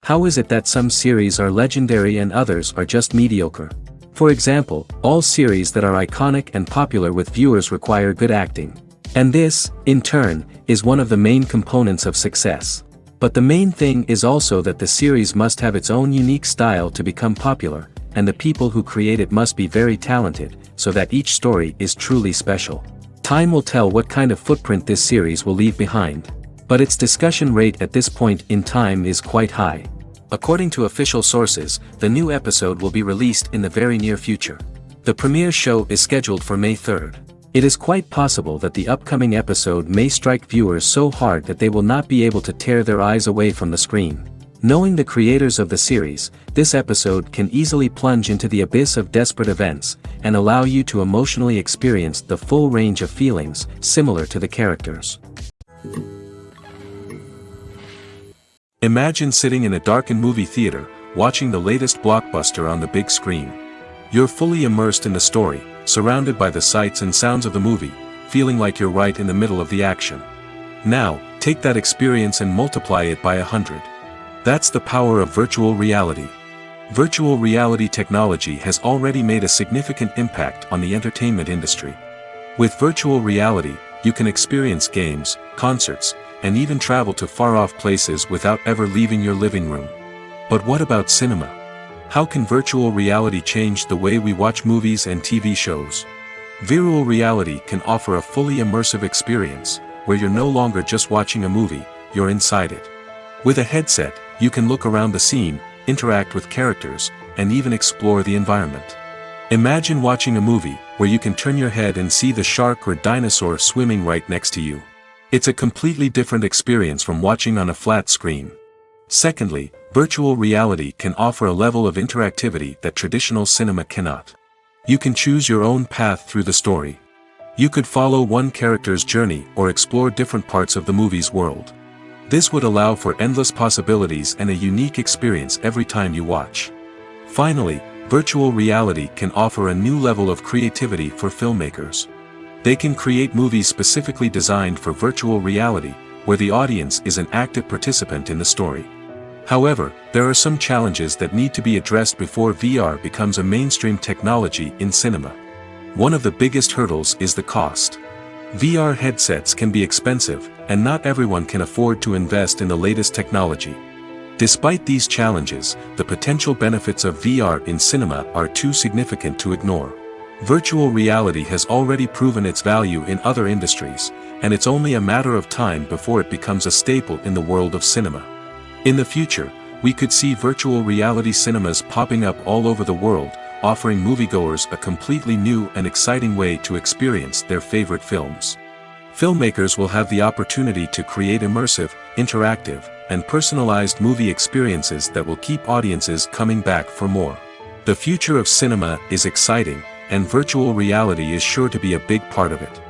How is it that some series are legendary and others are just mediocre? For example, all series that are iconic and popular with viewers require good acting. And this, in turn, is one of the main components of success. But the main thing is also that the series must have its own unique style to become popular, and the people who create it must be very talented, so that each story is truly special. Time will tell what kind of footprint this series will leave behind. But its discussion rate at this point in time is quite high. According to official sources, the new episode will be released in the very near future. The premiere show is scheduled for May 3rd. It is quite possible that the upcoming episode may strike viewers so hard that they will not be able to tear their eyes away from the screen. Knowing the creators of the series, this episode can easily plunge into the abyss of desperate events, and allow you to emotionally experience the full range of feelings, similar to the characters. Imagine sitting in a darkened movie theater, watching the latest blockbuster on the big screen. You're fully immersed in the story, surrounded by the sights and sounds of the movie, feeling like you're right in the middle of the action. Now, take that experience and multiply it by 100. That's the power of virtual reality. Virtual reality technology has already made a significant impact on the entertainment industry. With virtual reality, you can experience games, concerts, and even travel to far-off places without ever leaving your living room. But what about cinema? How can virtual reality change the way we watch movies and TV shows? Virtual reality can offer a fully immersive experience, where you're no longer just watching a movie, you're inside it. With a headset, you can look around the scene, interact with characters, and even explore the environment. Imagine watching a movie, where you can turn your head and see the shark or dinosaur swimming right next to you. It's a completely different experience from watching on a flat screen. Secondly, virtual reality can offer a level of interactivity that traditional cinema cannot. You can choose your own path through the story. You could follow one character's journey or explore different parts of the movie's world. This would allow for endless possibilities and a unique experience every time you watch. Finally, virtual reality can offer a new level of creativity for filmmakers. They can create movies specifically designed for virtual reality, where the audience is an active participant in the story. However, there are some challenges that need to be addressed before VR becomes a mainstream technology in cinema. One of the biggest hurdles is the cost. VR headsets can be expensive, and not everyone can afford to invest in the latest technology. Despite these challenges, the potential benefits of VR in cinema are too significant to ignore. Virtual reality has already proven its value in other industries, and it's only a matter of time before it becomes a staple in the world of cinema. In the future, we could see virtual reality cinemas popping up all over the world, offering moviegoers a completely new and exciting way to experience their favorite films. Filmmakers will have the opportunity to create immersive, interactive, and personalized movie experiences that will keep audiences coming back for more. The future of cinema is exciting, and virtual reality is sure to be a big part of it.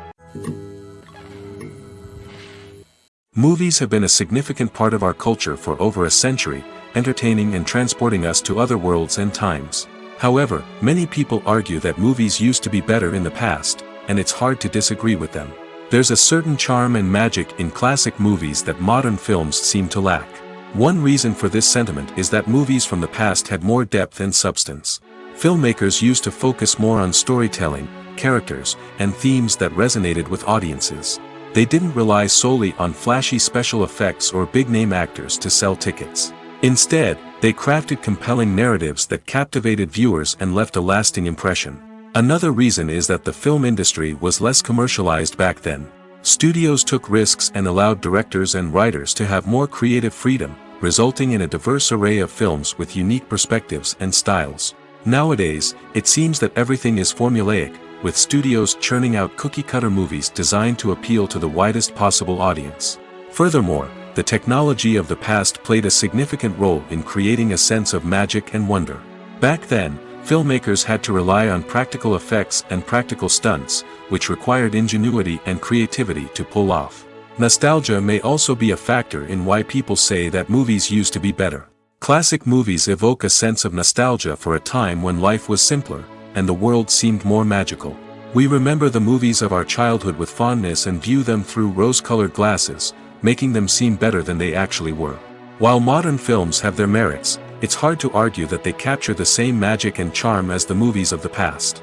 Movies have been a significant part of our culture for over a century, entertaining and transporting us to other worlds and times. However, many people argue that movies used to be better in the past, and it's hard to disagree with them. There's a certain charm and magic in classic movies that modern films seem to lack. One reason for this sentiment is that movies from the past had more depth and substance. Filmmakers used to focus more on storytelling, characters, and themes that resonated with audiences. They didn't rely solely on flashy special effects or big-name actors to sell tickets. Instead, they crafted compelling narratives that captivated viewers and left a lasting impression. Another reason is that the film industry was less commercialized back then. Studios took risks and allowed directors and writers to have more creative freedom, resulting in a diverse array of films with unique perspectives and styles. Nowadays, it seems that everything is formulaic, with studios churning out cookie-cutter movies designed to appeal to the widest possible audience. Furthermore, the technology of the past played a significant role in creating a sense of magic and wonder. Back then, filmmakers had to rely on practical effects and practical stunts, which required ingenuity and creativity to pull off. Nostalgia may also be a factor in why people say that movies used to be better. Classic movies evoke a sense of nostalgia for a time when life was simpler, and the world seemed more magical. We remember the movies of our childhood with fondness and view them through rose-colored glasses, making them seem better than they actually were. While modern films have their merits, it's hard to argue that they capture the same magic and charm as the movies of the past.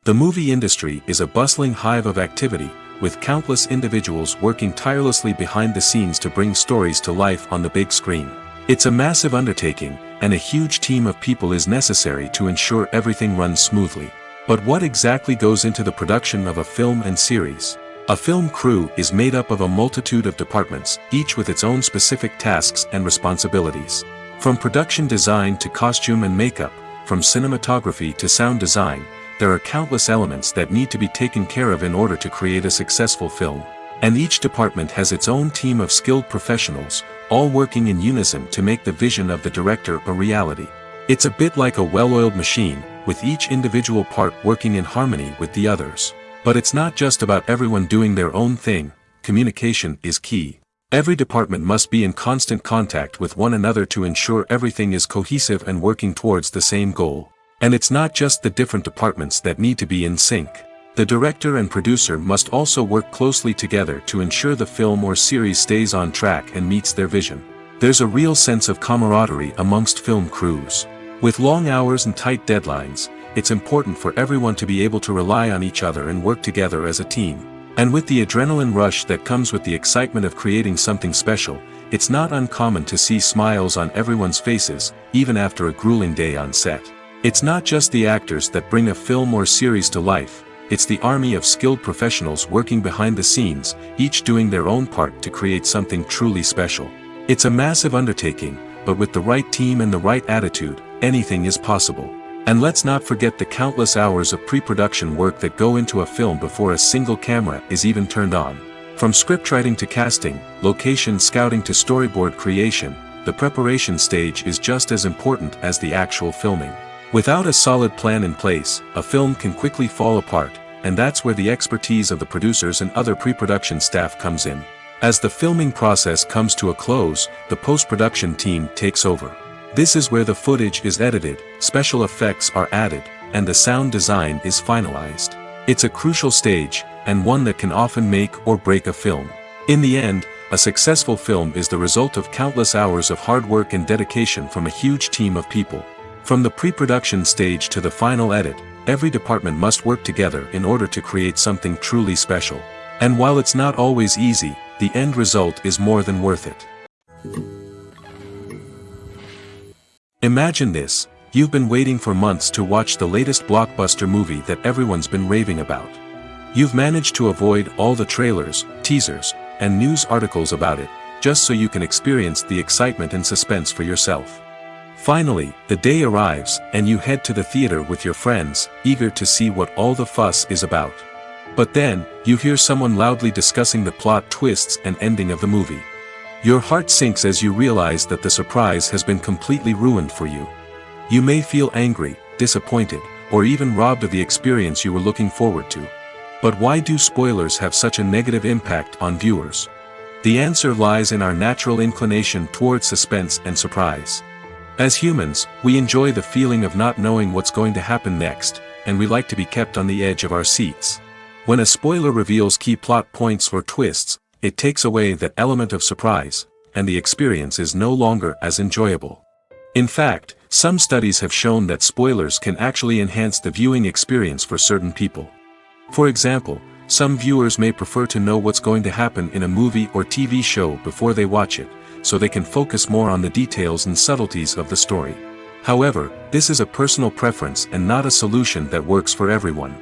The movie industry is a bustling hive of activity, with countless individuals working tirelessly behind the scenes to bring stories to life on the big screen. It's a massive undertaking, and a huge team of people is necessary to ensure everything runs smoothly. But what exactly goes into the production of a film and series? A film crew is made up of a multitude of departments, each with its own specific tasks and responsibilities. From production design to costume and makeup, from cinematography to sound design, there are countless elements that need to be taken care of in order to create a successful film. And each department has its own team of skilled professionals, all working in unison to make the vision of the director a reality. It's a bit like a well-oiled machine, with each individual part working in harmony with the others. But it's not just about everyone doing their own thing. Communication is key. Every department must be in constant contact with one another to ensure everything is cohesive and working towards the same goal. And it's not just the different departments that need to be in sync. The director and producer must also work closely together to ensure the film or series stays on track and meets their vision. There's a real sense of camaraderie amongst film crews. With long hours and tight deadlines, it's important for everyone to be able to rely on each other and work together as a team. And with the adrenaline rush that comes with the excitement of creating something special, it's not uncommon to see smiles on everyone's faces, even after a grueling day on set. It's not just the actors that bring a film or series to life, it's the army of skilled professionals working behind the scenes, each doing their own part to create something truly special. It's a massive undertaking, but with the right team and the right attitude, anything is possible. And let's not forget the countless hours of pre-production work that go into a film before a single camera is even turned on. From scriptwriting to casting, location scouting to storyboard creation, the preparation stage is just as important as the actual filming. Without a solid plan in place, a film can quickly fall apart, and that's where the expertise of the producers and other pre-production staff comes in. As the filming process comes to a close, the post-production team takes over. This is where the footage is edited, special effects are added, and the sound design is finalized. It's a crucial stage, and one that can often make or break a film. In the end, a successful film is the result of countless hours of hard work and dedication from a huge team of people. From the pre-production stage to the final edit, every department must work together in order to create something truly special. And while it's not always easy, the end result is more than worth it. Imagine this, you've been waiting for months to watch the latest blockbuster movie that everyone's been raving about. You've managed to avoid all the trailers, teasers, and news articles about it, just so you can experience the excitement and suspense for yourself. Finally, the day arrives, and you head to the theater with your friends, eager to see what all the fuss is about. But then, you hear someone loudly discussing the plot twists and ending of the movie. Your heart sinks as you realize that the surprise has been completely ruined for you. You may feel angry, disappointed, or even robbed of the experience you were looking forward to. But why do spoilers have such a negative impact on viewers? The answer lies in our natural inclination toward suspense and surprise. As humans, we enjoy the feeling of not knowing what's going to happen next, and we like to be kept on the edge of our seats. When a spoiler reveals key plot points or twists, it takes away that element of surprise, and the experience is no longer as enjoyable. In fact, some studies have shown that spoilers can actually enhance the viewing experience for certain people. For example, some viewers may prefer to know what's going to happen in a movie or TV show before they watch it, so they can focus more on the details and subtleties of the story. However, this is a personal preference and not a solution that works for everyone.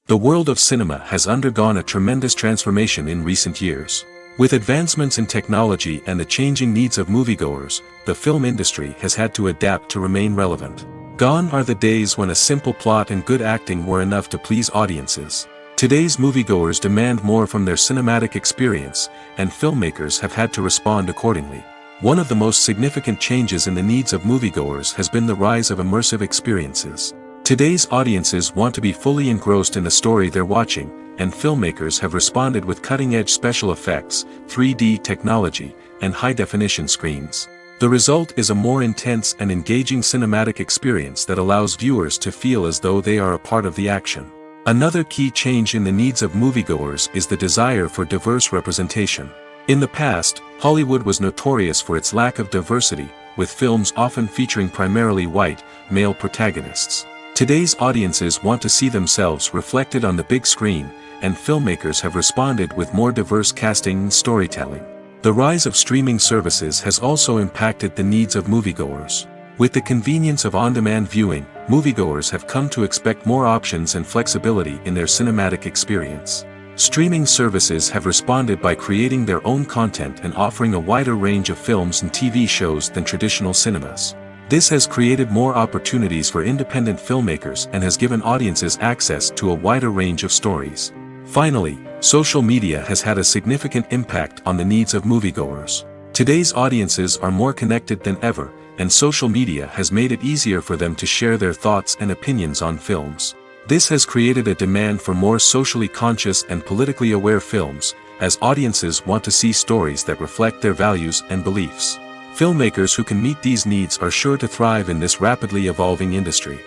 The world of cinema has undergone a tremendous transformation in recent years. With advancements in technology and the changing needs of moviegoers, the film industry has had to adapt to remain relevant. Gone are the days when a simple plot and good acting were enough to please audiences. Today's moviegoers demand more from their cinematic experience, and filmmakers have had to respond accordingly. One of the most significant changes in the needs of moviegoers has been the rise of immersive experiences. Today's audiences want to be fully engrossed in the story they're watching, and filmmakers have responded with cutting-edge special effects, 3D technology, and high-definition screens. The result is a more intense and engaging cinematic experience that allows viewers to feel as though they are a part of the action. Another key change in the needs of moviegoers is the desire for diverse representation. In the past, Hollywood was notorious for its lack of diversity, with films often featuring primarily white, male protagonists. Today's audiences want to see themselves reflected on the big screen, and filmmakers have responded with more diverse casting and storytelling. The rise of streaming services has also impacted the needs of moviegoers. With the convenience of on-demand viewing, moviegoers have come to expect more options and flexibility in their cinematic experience. Streaming services have responded by creating their own content and offering a wider range of films and TV shows than traditional cinemas. This has created more opportunities for independent filmmakers and has given audiences access to a wider range of stories. Finally, social media has had a significant impact on the needs of moviegoers. Today's audiences are more connected than ever, and social media has made it easier for them to share their thoughts and opinions on films. This has created a demand for more socially conscious and politically aware films, as audiences want to see stories that reflect their values and beliefs. Filmmakers who can meet these needs are sure to thrive in this rapidly evolving industry.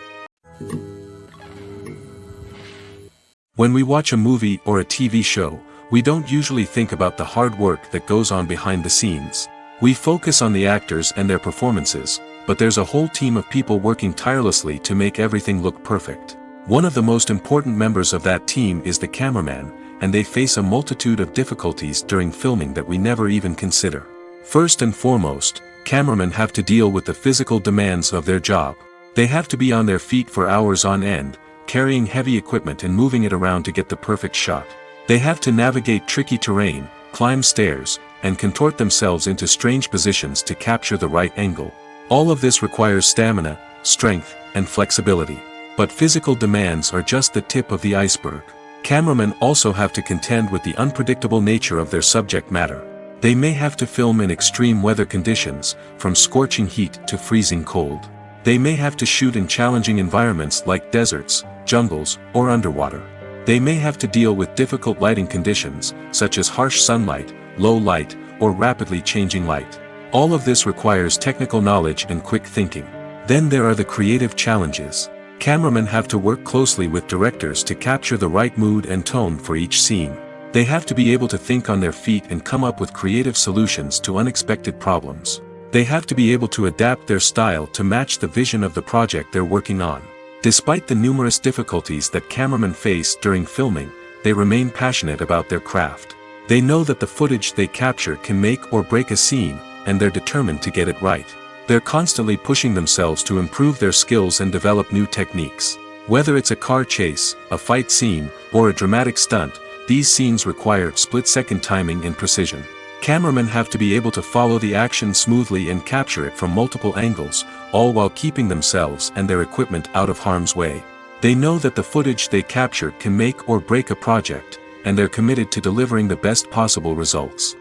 When we watch a movie or a TV show, we don't usually think about the hard work that goes on behind the scenes. We focus on the actors and their performances, but there's a whole team of people working tirelessly to make everything look perfect. One of the most important members of that team is the cameraman, and they face a multitude of difficulties during filming that we never even consider. First and foremost, cameramen have to deal with the physical demands of their job. They have to be on their feet for hours on end, carrying heavy equipment and moving it around to get the perfect shot. They have to navigate tricky terrain, climb stairs, and contort themselves into strange positions to capture the right angle. All of this requires stamina, strength, and flexibility. But physical demands are just the tip of the iceberg. Cameramen also have to contend with the unpredictable nature of their subject matter. They may have to film in extreme weather conditions, from scorching heat to freezing cold. They may have to shoot in challenging environments like deserts, jungles, or underwater. They may have to deal with difficult lighting conditions, such as harsh sunlight, low light, or rapidly changing light. All of this requires technical knowledge and quick thinking. Then there are the creative challenges. Cameramen have to work closely with directors to capture the right mood and tone for each scene. They have to be able to think on their feet and come up with creative solutions to unexpected problems. They have to be able to adapt their style to match the vision of the project they're working on. Despite the numerous difficulties that cameramen face during filming, they remain passionate about their craft. They know that the footage they capture can make or break a scene, and they're determined to get it right. They're constantly pushing themselves to improve their skills and develop new techniques. Whether it's a car chase, a fight scene, or a dramatic stunt, these scenes require split-second timing and precision. Cameramen have to be able to follow the action smoothly and capture it from multiple angles, all while keeping themselves and their equipment out of harm's way. They know that the footage they capture can make or break a project, and they're committed to delivering the best possible results.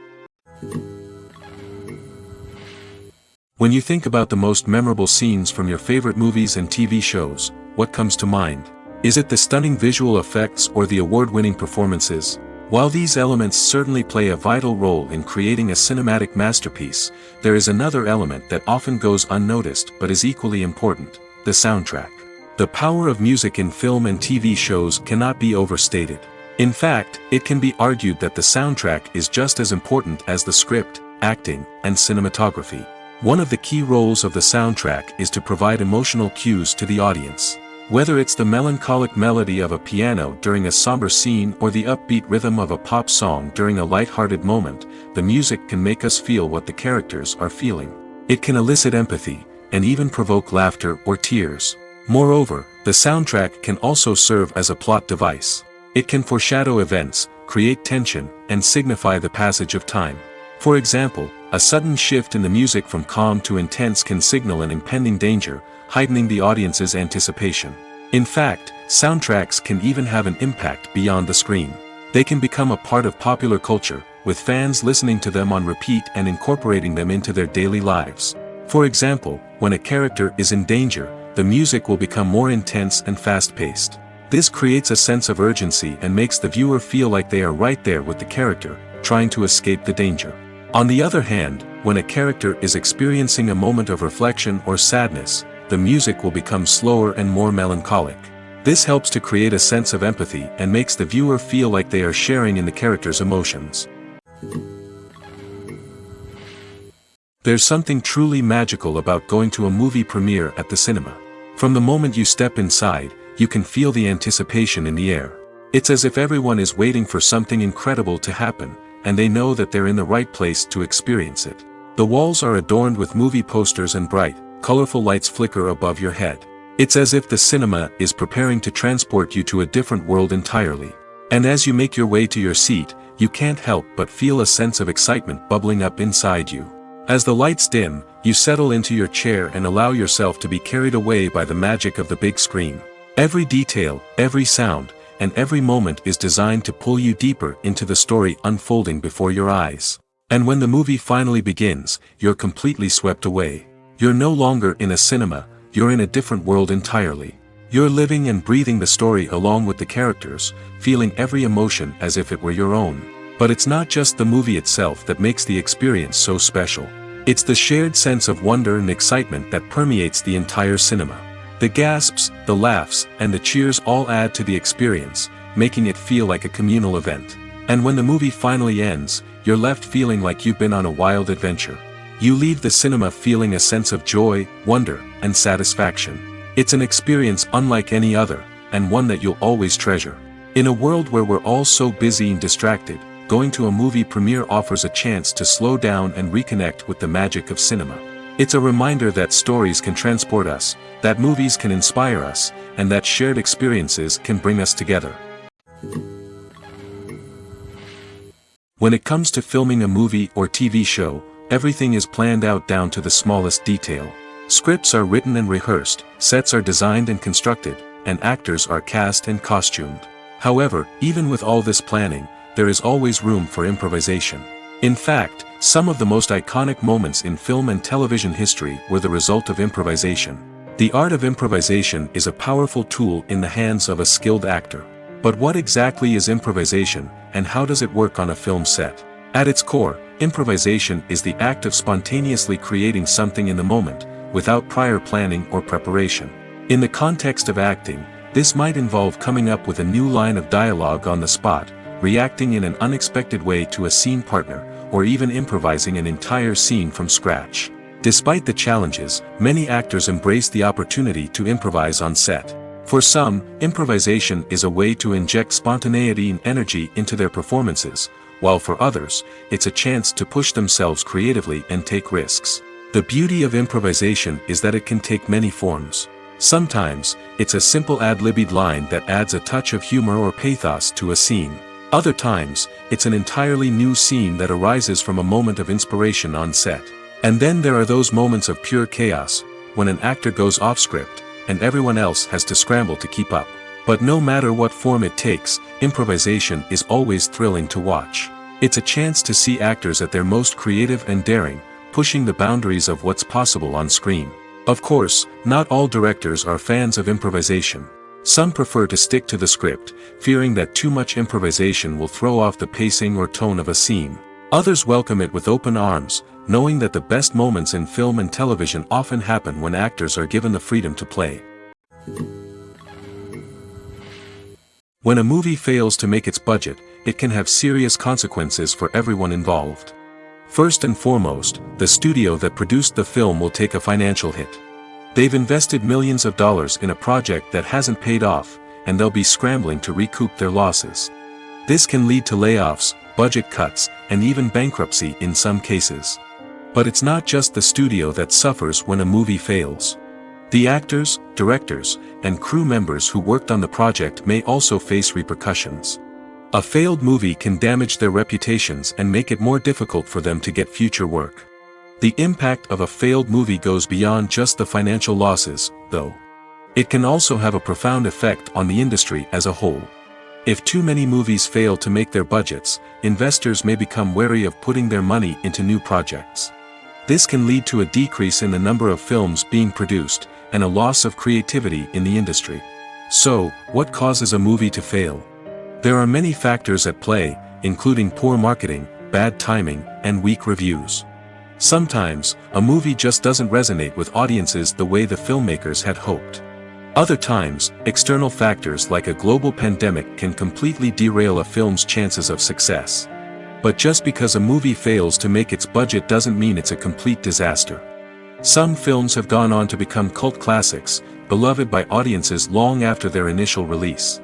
When you think about the most memorable scenes from your favorite movies and TV shows, what comes to mind? Is it the stunning visual effects or the award-winning performances? While these elements certainly play a vital role in creating a cinematic masterpiece, there is another element that often goes unnoticed but is equally important: the soundtrack. The power of music in film and TV shows cannot be overstated. In fact, it can be argued that the soundtrack is just as important as the script, acting, and cinematography. One of the key roles of the soundtrack is to provide emotional cues to the audience. Whether it's the melancholic melody of a piano during a somber scene or the upbeat rhythm of a pop song during a light-hearted moment, the music can make us feel what the characters are feeling. It can elicit empathy, and even provoke laughter or tears. Moreover, the soundtrack can also serve as a plot device. It can foreshadow events, create tension, and signify the passage of time. For example, a sudden shift in the music from calm to intense can signal an impending danger, heightening the audience's anticipation. In fact, soundtracks can even have an impact beyond the screen. They can become a part of popular culture, with fans listening to them on repeat and incorporating them into their daily lives. For example, when a character is in danger, the music will become more intense and fast-paced. This creates a sense of urgency and makes the viewer feel like they are right there with the character, trying to escape the danger. On the other hand, when a character is experiencing a moment of reflection or sadness, the music will become slower and more melancholic. This helps to create a sense of empathy and makes the viewer feel like they are sharing in the character's emotions. There's something truly magical about going to a movie premiere at the cinema. From the moment you step inside, you can feel the anticipation in the air. It's as if everyone is waiting for something incredible to happen, and they know that they're in the right place to experience it. The walls are adorned with movie posters and bright, colorful lights flicker above your head. It's as if the cinema is preparing to transport you to a different world entirely. And as you make your way to your seat, you can't help but feel a sense of excitement bubbling up inside you. As the lights dim, you settle into your chair and allow yourself to be carried away by the magic of the big screen. Every detail, every sound, and every moment is designed to pull you deeper into the story unfolding before your eyes. And when the movie finally begins, you're completely swept away. You're no longer in a cinema, you're in a different world entirely. You're living and breathing the story along with the characters, feeling every emotion as if it were your own. But it's not just the movie itself that makes the experience so special. It's the shared sense of wonder and excitement that permeates the entire cinema. The gasps, the laughs, and the cheers all add to the experience, making it feel like a communal event. And when the movie finally ends, you're left feeling like you've been on a wild adventure. You leave the cinema feeling a sense of joy, wonder, and satisfaction. It's an experience unlike any other, and one that you'll always treasure. In a world where we're all so busy and distracted, going to a movie premiere offers a chance to slow down and reconnect with the magic of cinema. It's a reminder that stories can transport us, that movies can inspire us, and that shared experiences can bring us together. When it comes to filming a movie or TV show, everything is planned out down to the smallest detail. Scripts are written and rehearsed, sets are designed and constructed, and actors are cast and costumed. However, even with all this planning, there is always room for improvisation. In fact, some of the most iconic moments in film and television history were the result of improvisation. The art of improvisation is a powerful tool in the hands of a skilled actor. But what exactly is improvisation, and how does it work on a film set? At its core, improvisation is the act of spontaneously creating something in the moment, without prior planning or preparation. In the context of acting, this might involve coming up with a new line of dialogue on the spot, reacting in an unexpected way to a scene partner, or even improvising an entire scene from scratch. Despite the challenges, many actors embrace the opportunity to improvise on set. For some, improvisation is a way to inject spontaneity and energy into their performances, while for others, it's a chance to push themselves creatively and take risks. The beauty of improvisation is that it can take many forms. Sometimes, it's a simple ad-libbed line that adds a touch of humor or pathos to a scene. Other times, it's an entirely new scene that arises from a moment of inspiration on set. And then there are those moments of pure chaos, when an actor goes off script, and everyone else has to scramble to keep up. But no matter what form it takes, improvisation is always thrilling to watch. It's a chance to see actors at their most creative and daring, pushing the boundaries of what's possible on screen. Of course, not all directors are fans of improvisation. Some prefer to stick to the script, fearing that too much improvisation will throw off the pacing or tone of a scene. Others welcome it with open arms, knowing that the best moments in film and television often happen when actors are given the freedom to play. When a movie fails to make its budget, it can have serious consequences for everyone involved. First and foremost, the studio that produced the film will take a financial hit. They've invested millions of dollars in a project that hasn't paid off, and they'll be scrambling to recoup their losses. This can lead to layoffs, budget cuts, and even bankruptcy in some cases. But it's not just the studio that suffers when a movie fails. The actors, directors, and crew members who worked on the project may also face repercussions. A failed movie can damage their reputations and make it more difficult for them to get future work. The impact of a failed movie goes beyond just the financial losses, though. It can also have a profound effect on the industry as a whole. If too many movies fail to make their budgets, investors may become wary of putting their money into new projects. This can lead to a decrease in the number of films being produced, and a loss of creativity in the industry. So, what causes a movie to fail? There are many factors at play, including poor marketing, bad timing, and weak reviews. Sometimes, a movie just doesn't resonate with audiences the way the filmmakers had hoped. Other times, external factors like a global pandemic can completely derail a film's chances of success. But just because a movie fails to make its budget doesn't mean it's a complete disaster. Some films have gone on to become cult classics, beloved by audiences long after their initial release.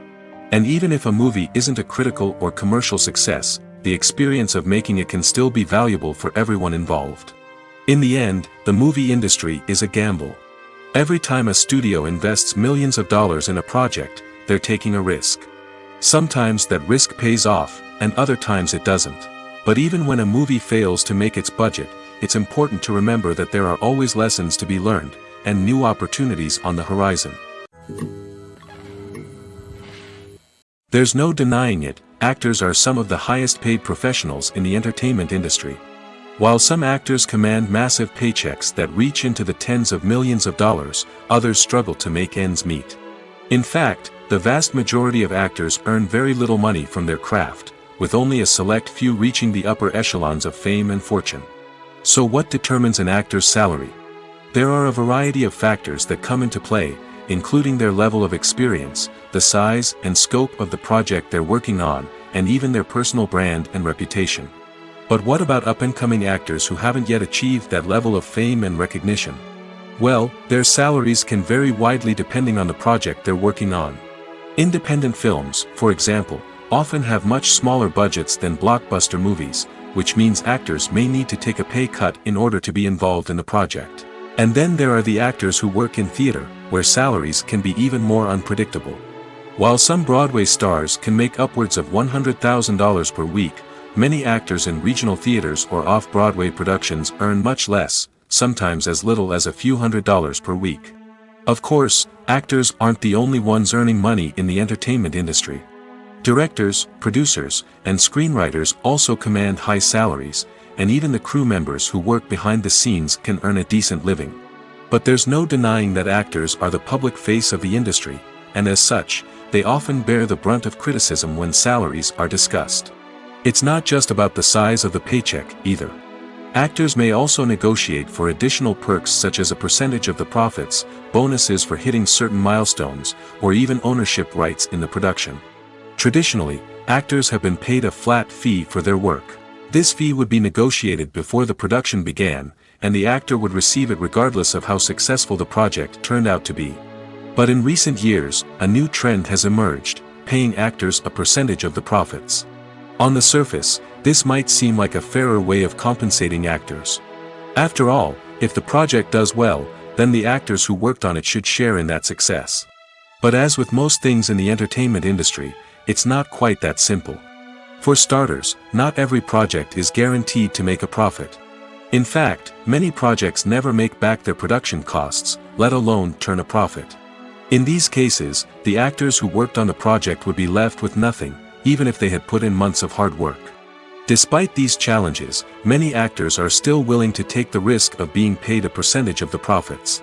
And even if a movie isn't a critical or commercial success, the experience of making it can still be valuable for everyone involved. In the end, the movie industry is a gamble. Every time a studio invests millions of dollars in a project, they're taking a risk. Sometimes that risk pays off, and other times it doesn't. But even when a movie fails to make its budget, it's important to remember that there are always lessons to be learned, and new opportunities on the horizon. There's no denying it, actors are some of the highest paid professionals in the entertainment industry. While some actors command massive paychecks that reach into the tens of millions of dollars, others struggle to make ends meet. In fact, the vast majority of actors earn very little money from their craft, with only a select few reaching the upper echelons of fame and fortune. So what determines an actor's salary? There are a variety of factors that come into play, including their level of experience, the size and scope of the project they're working on, and even their personal brand and reputation. But what about up-and-coming actors who haven't yet achieved that level of fame and recognition? Well, their salaries can vary widely depending on the project they're working on. Independent films, for example, often have much smaller budgets than blockbuster movies, which means actors may need to take a pay cut in order to be involved in the project. And then there are the actors who work in theater, where salaries can be even more unpredictable. While some Broadway stars can make upwards of $100,000 per week, many actors in regional theaters or off-Broadway productions earn much less, sometimes as little as a few $100s per week. Of course, actors aren't the only ones earning money in the entertainment industry. Directors, producers, and screenwriters also command high salaries, and even the crew members who work behind the scenes can earn a decent living. But there's no denying that actors are the public face of the industry, and as such, they often bear the brunt of criticism when salaries are discussed. It's not just about the size of the paycheck, either. Actors may also negotiate for additional perks such as a percentage of the profits, bonuses for hitting certain milestones, or even ownership rights in the production. Traditionally, actors have been paid a flat fee for their work. This fee would be negotiated before the production began, and the actor would receive it regardless of how successful the project turned out to be. But in recent years, a new trend has emerged, paying actors a percentage of the profits. On the surface, this might seem like a fairer way of compensating actors. After all, if the project does well, then the actors who worked on it should share in that success. But as with most things in the entertainment industry, it's not quite that simple. For starters, not every project is guaranteed to make a profit. In fact, many projects never make back their production costs, let alone turn a profit. In these cases, the actors who worked on the project would be left with nothing, even if they had put in months of hard work. Despite these challenges, many actors are still willing to take the risk of being paid a percentage of the profits.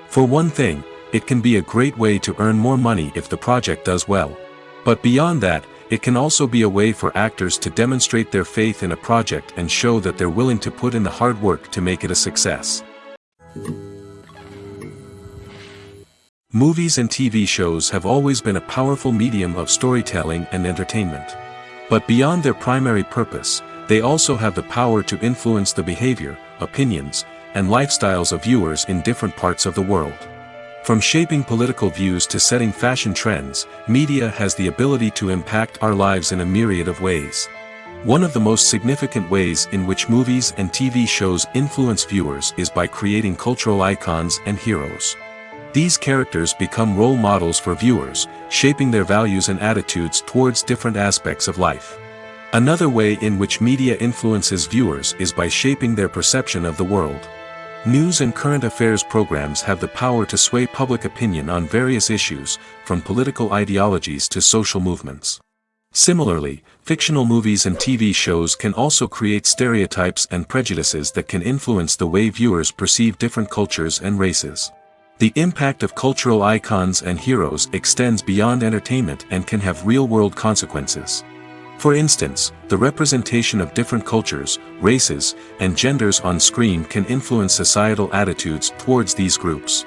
For one thing, it can be a great way to earn more money if the project does well. But beyond that, it can also be a way for actors to demonstrate their faith in a project and show that they're willing to put in the hard work to make it a success. Movies and TV shows have always been a powerful medium of storytelling and entertainment. But beyond their primary purpose, they also have the power to influence the behavior, opinions, and lifestyles of viewers in different parts of the world. From shaping political views to setting fashion trends, media has the ability to impact our lives in a myriad of ways. One of the most significant ways in which movies and TV shows influence viewers is by creating cultural icons and heroes. These characters become role models for viewers, shaping their values and attitudes towards different aspects of life. Another way in which media influences viewers is by shaping their perception of the world. News and current affairs programs have the power to sway public opinion on various issues, from political ideologies to social movements. Similarly, fictional movies and TV shows can also create stereotypes and prejudices that can influence the way viewers perceive different cultures and races. The impact of cultural icons and heroes extends beyond entertainment and can have real-world consequences. For instance, the representation of different cultures, races, and genders on screen can influence societal attitudes towards these groups.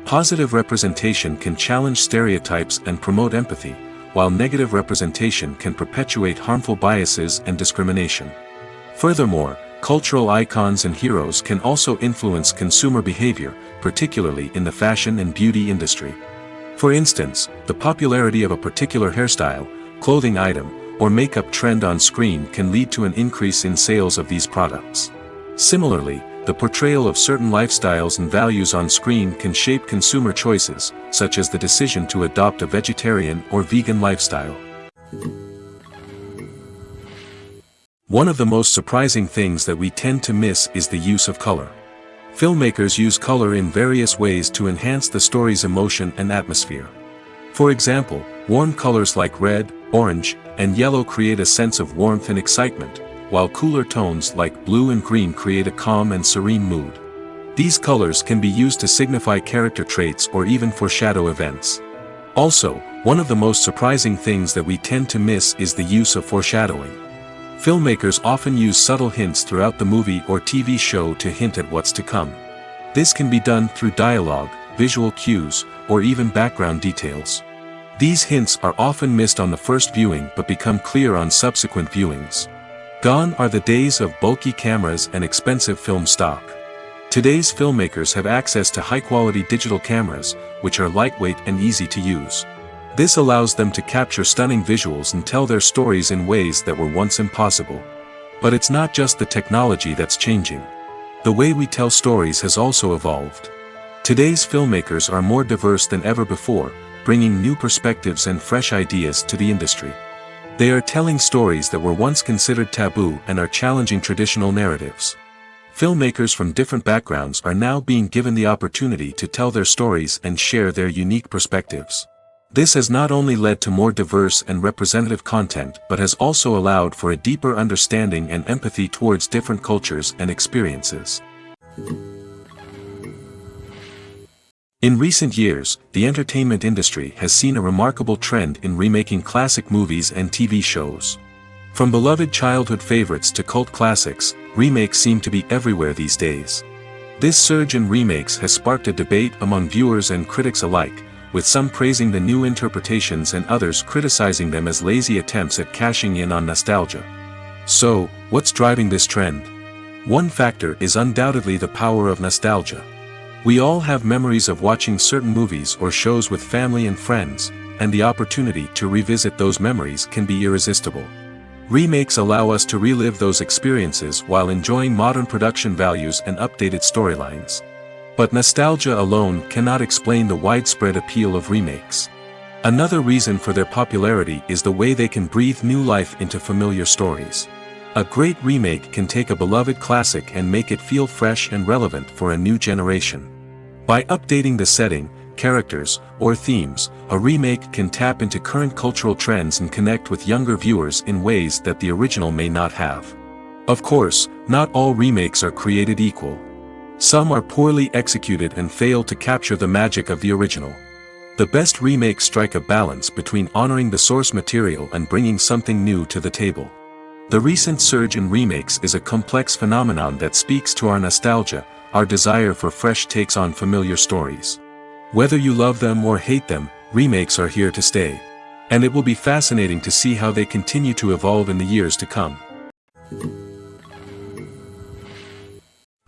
Positive representation can challenge stereotypes and promote empathy, while negative representation can perpetuate harmful biases and discrimination. Furthermore, cultural icons and heroes can also influence consumer behavior, particularly in the fashion and beauty industry. For instance, the popularity of a particular hairstyle, clothing item, or makeup trend on screen can lead to an increase in sales of these products. Similarly, the portrayal of certain lifestyles and values on screen can shape consumer choices, such as the decision to adopt a vegetarian or vegan lifestyle. One of the most surprising things that we tend to miss is the use of color. Filmmakers use color in various ways to enhance the story's emotion and atmosphere. For example, warm colors like red, orange, and yellow create a sense of warmth and excitement, while cooler tones like blue and green create a calm and serene mood. These colors can be used to signify character traits or even foreshadow events. Also, one of the most surprising things that we tend to miss is the use of foreshadowing. Filmmakers often use subtle hints throughout the movie or TV show to hint at what's to come. This can be done through dialogue, visual cues, or even background details. These hints are often missed on the first viewing but become clear on subsequent viewings. Gone are the days of bulky cameras and expensive film stock. Today's filmmakers have access to high-quality digital cameras, which are lightweight and easy to use. This allows them to capture stunning visuals and tell their stories in ways that were once impossible. But it's not just the technology that's changing. The way we tell stories has also evolved. Today's filmmakers are more diverse than ever before, bringing new perspectives and fresh ideas to the industry. They are telling stories that were once considered taboo and are challenging traditional narratives. Filmmakers from different backgrounds are now being given the opportunity to tell their stories and share their unique perspectives. This has not only led to more diverse and representative content but has also allowed for a deeper understanding and empathy towards different cultures and experiences. In recent years, the entertainment industry has seen a remarkable trend in remaking classic movies and TV shows. From beloved childhood favorites to cult classics, remakes seem to be everywhere these days. This surge in remakes has sparked a debate among viewers and critics alike, with some praising the new interpretations and others criticizing them as lazy attempts at cashing in on nostalgia. So, what's driving this trend? One factor is undoubtedly the power of nostalgia. We all have memories of watching certain movies or shows with family and friends, and the opportunity to revisit those memories can be irresistible. Remakes allow us to relive those experiences while enjoying modern production values and updated storylines. But nostalgia alone cannot explain the widespread appeal of remakes. Another reason for their popularity is the way they can breathe new life into familiar stories. A great remake can take a beloved classic and make it feel fresh and relevant for a new generation. By updating the setting, characters, or themes, a remake can tap into current cultural trends and connect with younger viewers in ways that the original may not have. Of course, not all remakes are created equal. Some are poorly executed and fail to capture the magic of the original. The best remakes strike a balance between honoring the source material and bringing something new to the table. The recent surge in remakes is a complex phenomenon that speaks to our nostalgia, our desire for fresh takes on familiar stories. Whether you love them or hate them, remakes are here to stay. And it will be fascinating to see how they continue to evolve in the years to come.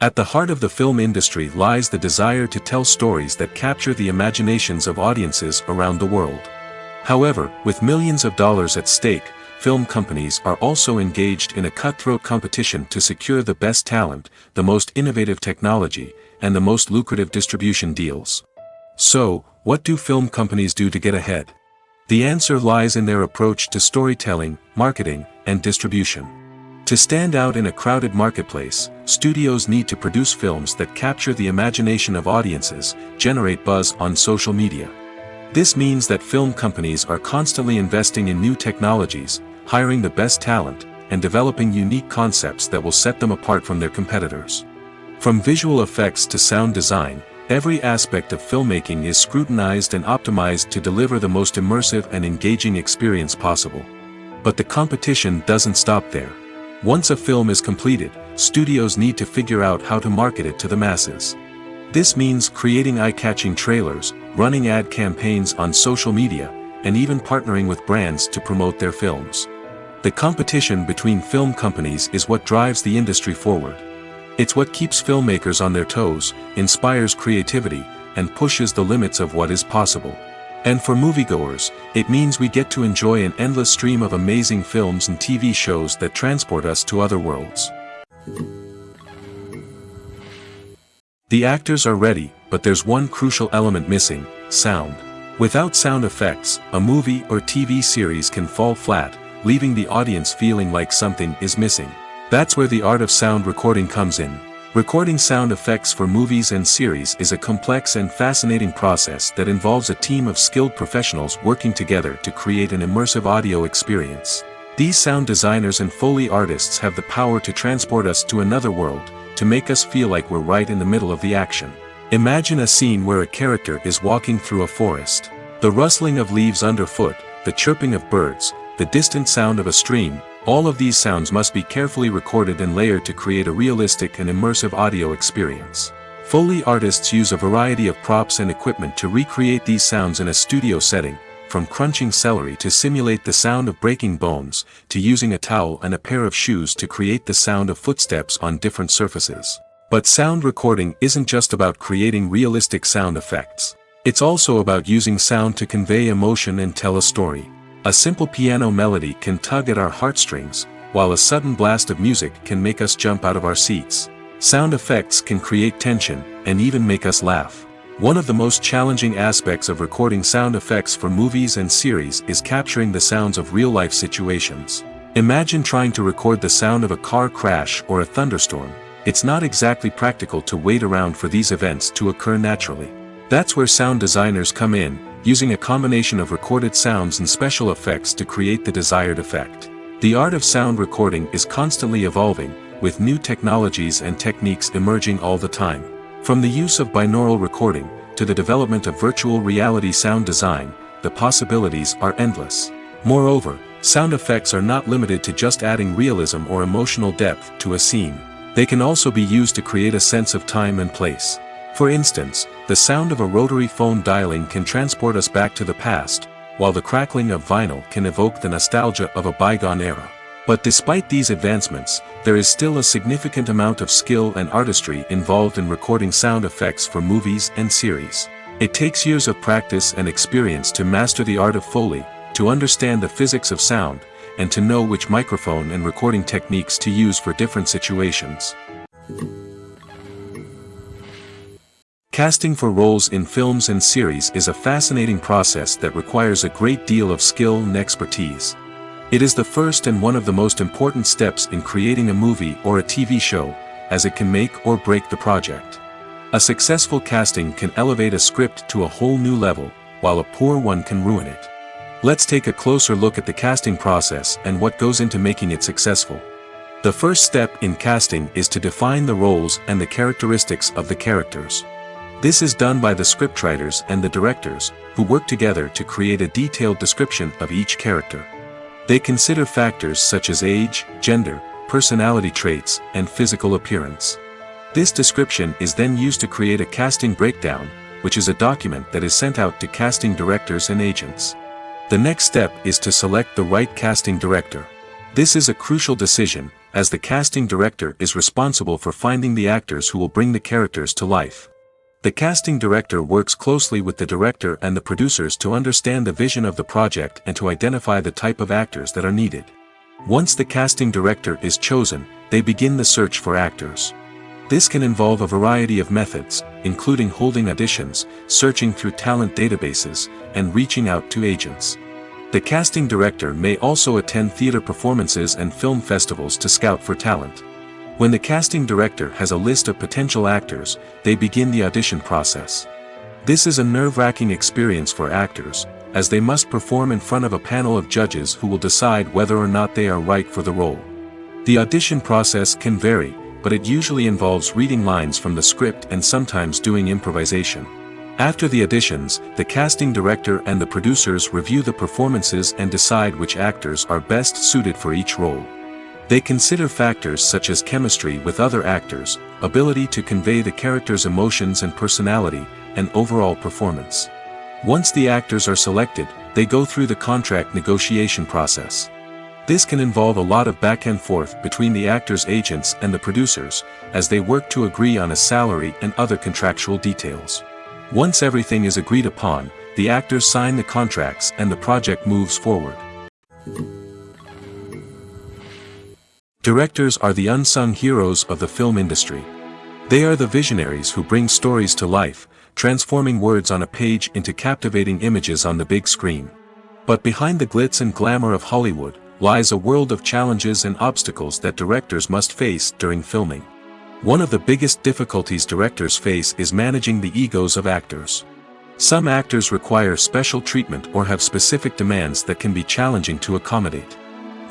At the heart of the film industry lies the desire to tell stories that capture the imaginations of audiences around the world. However, with millions of dollars at stake, film companies are also engaged in a cutthroat competition to secure the best talent, the most innovative technology, and the most lucrative distribution deals. So, what do film companies do to get ahead? The answer lies in their approach to storytelling, marketing, and distribution. To stand out in a crowded marketplace, studios need to produce films that capture the imagination of audiences, generate buzz on social media. This means that film companies are constantly investing in new technologies, hiring the best talent, and developing unique concepts that will set them apart from their competitors. From visual effects to sound design, every aspect of filmmaking is scrutinized and optimized to deliver the most immersive and engaging experience possible. But the competition doesn't stop there. Once a film is completed, studios need to figure out how to market it to the masses. This means creating eye-catching trailers, running ad campaigns on social media, and even partnering with brands to promote their films. The competition between film companies is what drives the industry forward. It's what keeps filmmakers on their toes, inspires creativity, and pushes the limits of what is possible. And for moviegoers, it means we get to enjoy an endless stream of amazing films and TV shows that transport us to other worlds. The actors are ready, but there's one crucial element missing: sound. Without sound effects, a movie or TV series can fall flat, leaving the audience feeling like something is missing. That's where the art of sound recording comes in. Recording sound effects for movies and series is a complex and fascinating process that involves a team of skilled professionals working together to create an immersive audio experience. These sound designers and Foley artists have the power to transport us to another world, to make us feel like we're right in the middle of the action. Imagine a scene where a character is walking through a forest. The rustling of leaves underfoot, the chirping of birds, the distant sound of a stream, all of these sounds must be carefully recorded and layered to create a realistic and immersive audio experience. Foley artists use a variety of props and equipment to recreate these sounds in a studio setting, from crunching celery to simulate the sound of breaking bones, to using a towel and a pair of shoes to create the sound of footsteps on different surfaces. But sound recording isn't just about creating realistic sound effects. It's also about using sound to convey emotion and tell a story. A simple piano melody can tug at our heartstrings, while a sudden blast of music can make us jump out of our seats. Sound effects can create tension, and even make us laugh. One of the most challenging aspects of recording sound effects for movies and series is capturing the sounds of real-life situations. Imagine trying to record the sound of a car crash or a thunderstorm. It's not exactly practical to wait around for these events to occur naturally. That's where sound designers come in, using a combination of recorded sounds and special effects to create the desired effect. The art of sound recording is constantly evolving, with new technologies and techniques emerging all the time. From the use of binaural recording, to the development of virtual reality sound design, the possibilities are endless. Moreover, sound effects are not limited to just adding realism or emotional depth to a scene. They can also be used to create a sense of time and place. For instance, the sound of a rotary phone dialing can transport us back to the past, while the crackling of vinyl can evoke the nostalgia of a bygone era. But despite these advancements, there is still a significant amount of skill and artistry involved in recording sound effects for movies and series. It takes years of practice and experience to master the art of Foley, to understand the physics of sound, and to know which microphone and recording techniques to use for different situations. Casting for roles in films and series is a fascinating process that requires a great deal of skill and expertise. It is the first and one of the most important steps in creating a movie or a TV show, as it can make or break the project. A successful casting can elevate a script to a whole new level, while a poor one can ruin it. Let's take a closer look at the casting process and what goes into making it successful. The first step in casting is to define the roles and the characteristics of the characters. This is done by the scriptwriters and the directors, who work together to create a detailed description of each character. They consider factors such as age, gender, personality traits, and physical appearance. This description is then used to create a casting breakdown, which is a document that is sent out to casting directors and agents. The next step is to select the right casting director. This is a crucial decision, as the casting director is responsible for finding the actors who will bring the characters to life. The casting director works closely with the director and the producers to understand the vision of the project and to identify the type of actors that are needed. Once the casting director is chosen, they begin the search for actors. This can involve a variety of methods, including holding auditions, searching through talent databases, and reaching out to agents. The casting director may also attend theater performances and film festivals to scout for talent. When the casting director has a list of potential actors, they begin the audition process. This is a nerve-wracking experience for actors, as they must perform in front of a panel of judges who will decide whether or not they are right for the role. The audition process can vary, but it usually involves reading lines from the script and sometimes doing improvisation. After the auditions, the casting director and the producers review the performances and decide which actors are best suited for each role. They consider factors such as chemistry with other actors, ability to convey the character's emotions and personality, and overall performance. Once the actors are selected, they go through the contract negotiation process. This can involve a lot of back and forth between the actors' agents and the producers, as they work to agree on a salary and other contractual details. Once everything is agreed upon, the actors sign the contracts and the project moves forward. Directors are the unsung heroes of the film industry. They are the visionaries who bring stories to life, transforming words on a page into captivating images on the big screen. But behind the glitz and glamour of Hollywood, lies a world of challenges and obstacles that directors must face during filming. One of the biggest difficulties directors face is managing the egos of actors. Some actors require special treatment or have specific demands that can be challenging to accommodate.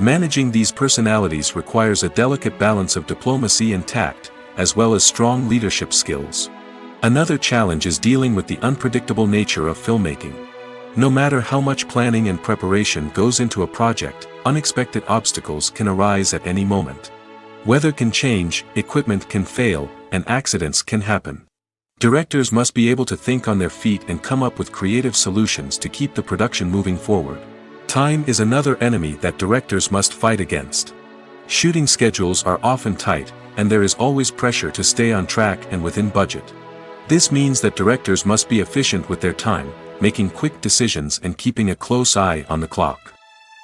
Managing these personalities requires a delicate balance of diplomacy and tact, as well as strong leadership skills. Another challenge is dealing with the unpredictable nature of filmmaking. No matter how much planning and preparation goes into a project, unexpected obstacles can arise at any moment. Weather can change, equipment can fail, and accidents can happen. Directors must be able to think on their feet and come up with creative solutions to keep the production moving forward. Time is another enemy that directors must fight against. Shooting schedules are often tight, and there is always pressure to stay on track and within budget. This means that directors must be efficient with their time, making quick decisions and keeping a close eye on the clock.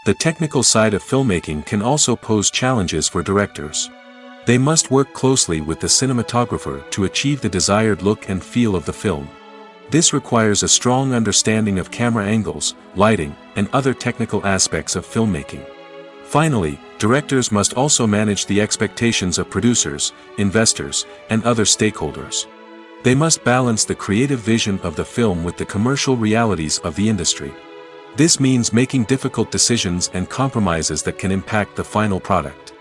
The technical side of filmmaking can also pose challenges for directors. They must work closely with the cinematographer to achieve the desired look and feel of the film. This requires a strong understanding of camera angles, lighting, and other technical aspects of filmmaking. Finally, directors must also manage the expectations of producers, investors, and other stakeholders. They must balance the creative vision of the film with the commercial realities of the industry. This means making difficult decisions and compromises that can impact the final product.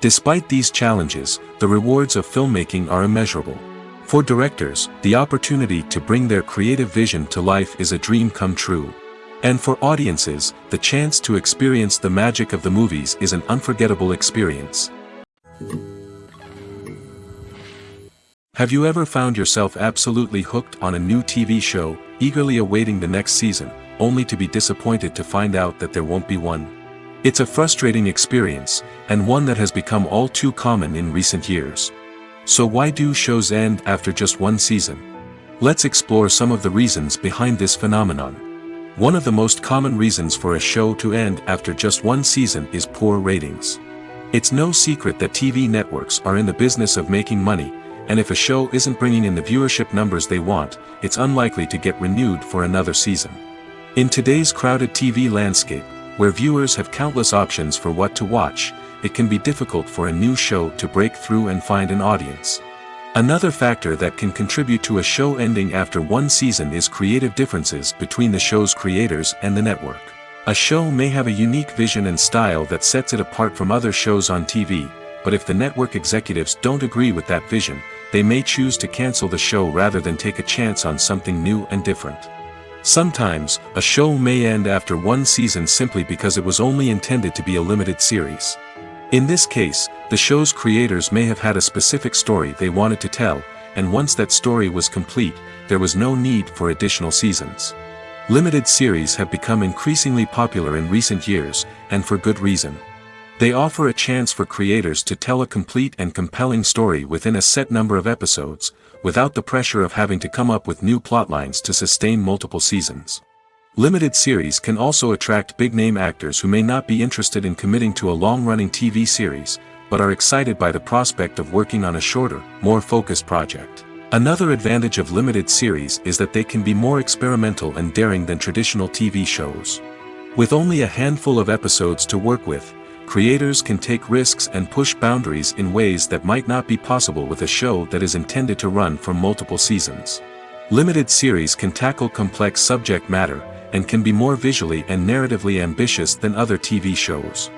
Despite these challenges, the rewards of filmmaking are immeasurable. For directors, the opportunity to bring their creative vision to life is a dream come true. And for audiences, the chance to experience the magic of the movies is an unforgettable experience. Have you ever found yourself absolutely hooked on a new TV show, eagerly awaiting the next season, only to be disappointed to find out that there won't be one? It's a frustrating experience, and one that has become all too common in recent years. So why do shows end after just one season? Let's explore some of the reasons behind this phenomenon. One of the most common reasons for a show to end after just one season is poor ratings. It's no secret that TV networks are in the business of making money, and if a show isn't bringing in the viewership numbers they want, it's unlikely to get renewed for another season. In today's crowded TV landscape, where viewers have countless options for what to watch, it can be difficult for a new show to break through and find an audience. Another factor that can contribute to a show ending after one season is creative differences between the show's creators and the network. A show may have a unique vision and style that sets it apart from other shows on TV, but if the network executives don't agree with that vision, they may choose to cancel the show rather than take a chance on something new and different. Sometimes, a show may end after one season simply because it was only intended to be a limited series. In this case, the show's creators may have had a specific story they wanted to tell, and once that story was complete, there was no need for additional seasons. Limited series have become increasingly popular in recent years, and for good reason. They offer a chance for creators to tell a complete and compelling story within a set number of episodes, without the pressure of having to come up with new plotlines to sustain multiple seasons. Limited series can also attract big-name actors who may not be interested in committing to a long-running TV series, but are excited by the prospect of working on a shorter, more focused project. Another advantage of limited series is that they can be more experimental and daring than traditional TV shows. With only a handful of episodes to work with, creators can take risks and push boundaries in ways that might not be possible with a show that is intended to run for multiple seasons. Limited series can tackle complex subject matter, and can be more visually and narratively ambitious than other TV shows.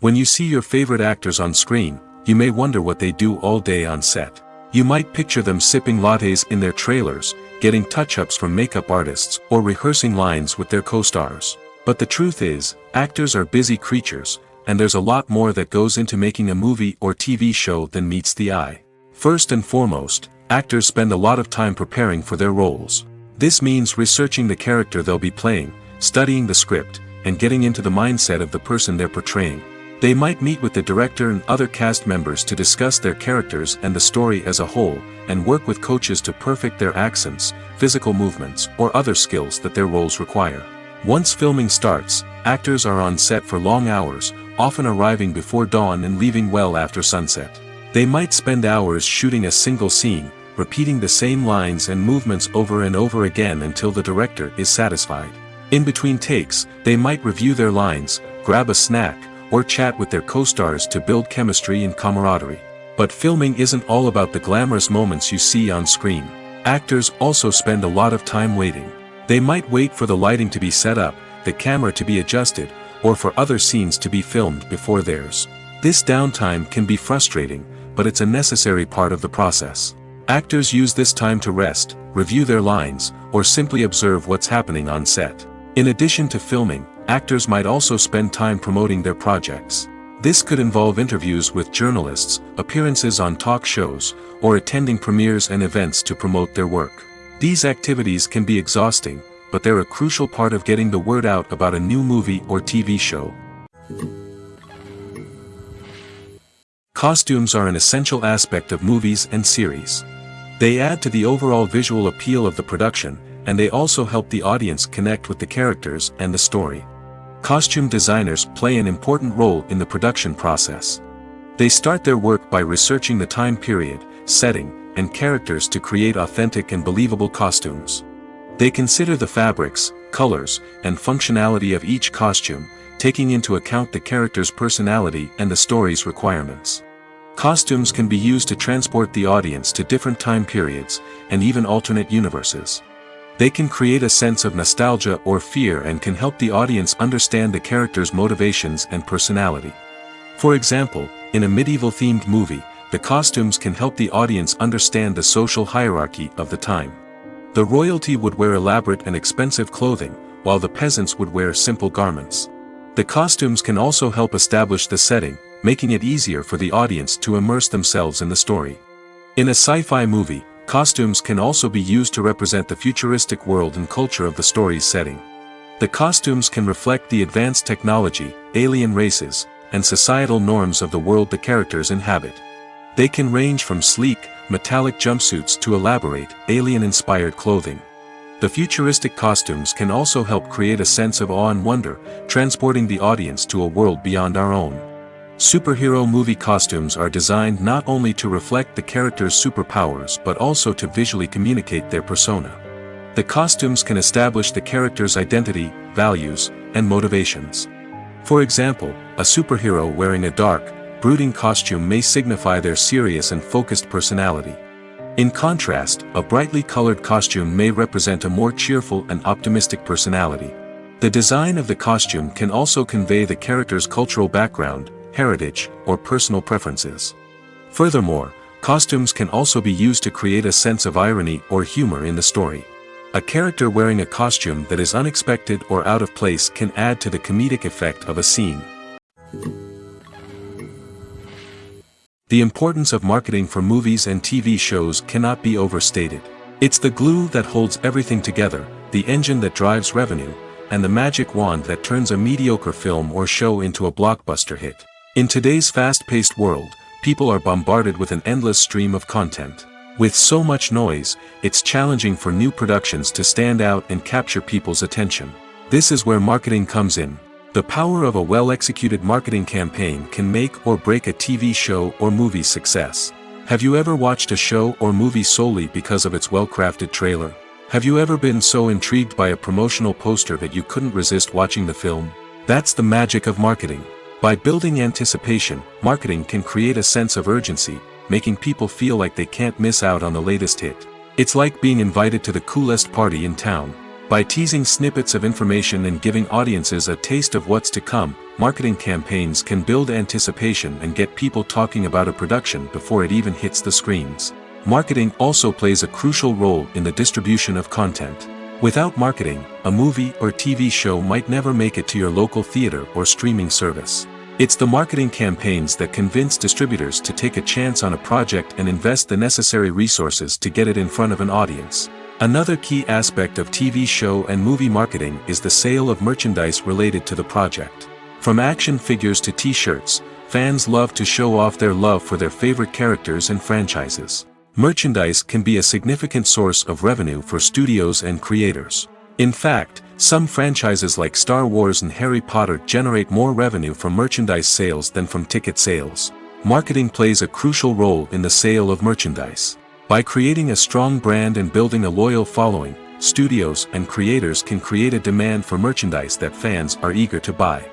When you see your favorite actors on screen, you may wonder what they do all day on set. You might picture them sipping lattes in their trailers, getting touch-ups from makeup artists, or rehearsing lines with their co-stars. But the truth is, actors are busy creatures, and there's a lot more that goes into making a movie or TV show than meets the eye. First and foremost, actors spend a lot of time preparing for their roles. This means researching the character they'll be playing, studying the script, and getting into the mindset of the person they're portraying. They might meet with the director and other cast members to discuss their characters and the story as a whole, and work with coaches to perfect their accents, physical movements, or other skills that their roles require. Once filming starts, actors are on set for long hours, often arriving before dawn and leaving well after sunset. They might spend hours shooting a single scene, repeating the same lines and movements over and over again until the director is satisfied. In between takes, they might review their lines, grab a snack, or chat with their co-stars to build chemistry and camaraderie. But filming isn't all about the glamorous moments you see on screen. Actors also spend a lot of time waiting. They might wait for the lighting to be set up, the camera to be adjusted, or for other scenes to be filmed before theirs. This downtime can be frustrating, but it's a necessary part of the process. Actors use this time to rest, review their lines, or simply observe what's happening on set. In addition to filming, actors might also spend time promoting their projects. This could involve interviews with journalists, appearances on talk shows, or attending premieres and events to promote their work. These activities can be exhausting, but they're a crucial part of getting the word out about a new movie or TV show. Costumes are an essential aspect of movies and series. They add to the overall visual appeal of the production, and they also help the audience connect with the characters and the story. Costume designers play an important role in the production process. They start their work by researching the time period, setting, and characters to create authentic and believable costumes. They consider the fabrics, colors, and functionality of each costume, taking into account the character's personality and the story's requirements. Costumes can be used to transport the audience to different time periods, and even alternate universes. They can create a sense of nostalgia or fear and can help the audience understand the character's motivations and personality. For example, in a medieval-themed movie, the costumes can help the audience understand the social hierarchy of the time. The royalty would wear elaborate and expensive clothing, while the peasants would wear simple garments. The costumes can also help establish the setting, making it easier for the audience to immerse themselves in the story. In a sci-fi movie, costumes can also be used to represent the futuristic world and culture of the story's setting. The costumes can reflect the advanced technology, alien races, and societal norms of the world the characters inhabit. They can range from sleek, metallic jumpsuits to elaborate, alien-inspired clothing. The futuristic costumes can also help create a sense of awe and wonder, transporting the audience to a world beyond our own. Superhero movie costumes are designed not only to reflect the character's superpowers but also to visually communicate their persona. The costumes can establish the character's identity, values, and motivations. For example, a superhero wearing a dark, brooding costume may signify their serious and focused personality. In contrast, a brightly colored costume may represent a more cheerful and optimistic personality. The design of the costume can also convey the character's cultural background, heritage, or personal preferences. Furthermore, costumes can also be used to create a sense of irony or humor in the story. A character wearing a costume that is unexpected or out of place can add to the comedic effect of a scene. The importance of marketing for movies and TV shows cannot be overstated. It's the glue that holds everything together, the engine that drives revenue, and the magic wand that turns a mediocre film or show into a blockbuster hit. In today's fast-paced world, people are bombarded with an endless stream of content. With so much noise, it's challenging for new productions to stand out and capture people's attention. This is where marketing comes in. The power of a well-executed marketing campaign can make or break a TV show or movie's success. Have you ever watched a show or movie solely because of its well-crafted trailer? Have you ever been so intrigued by a promotional poster that you couldn't resist watching the film? That's the magic of marketing. By building anticipation, marketing can create a sense of urgency, making people feel like they can't miss out on the latest hit. It's like being invited to the coolest party in town. By teasing snippets of information and giving audiences a taste of what's to come, marketing campaigns can build anticipation and get people talking about a production before it even hits the screens. Marketing also plays a crucial role in the distribution of content. Without marketing, a movie or TV show might never make it to your local theater or streaming service. It's the marketing campaigns that convince distributors to take a chance on a project and invest the necessary resources to get it in front of an audience. Another key aspect of TV show and movie marketing is the sale of merchandise related to the project. From action figures to t-shirts, fans love to show off their love for their favorite characters and franchises. Merchandise can be a significant source of revenue for studios and creators. In fact, some franchises like Star Wars and Harry Potter generate more revenue from merchandise sales than from ticket sales. Marketing plays a crucial role in the sale of merchandise. By creating a strong brand and building a loyal following, studios and creators can create a demand for merchandise that fans are eager to buy.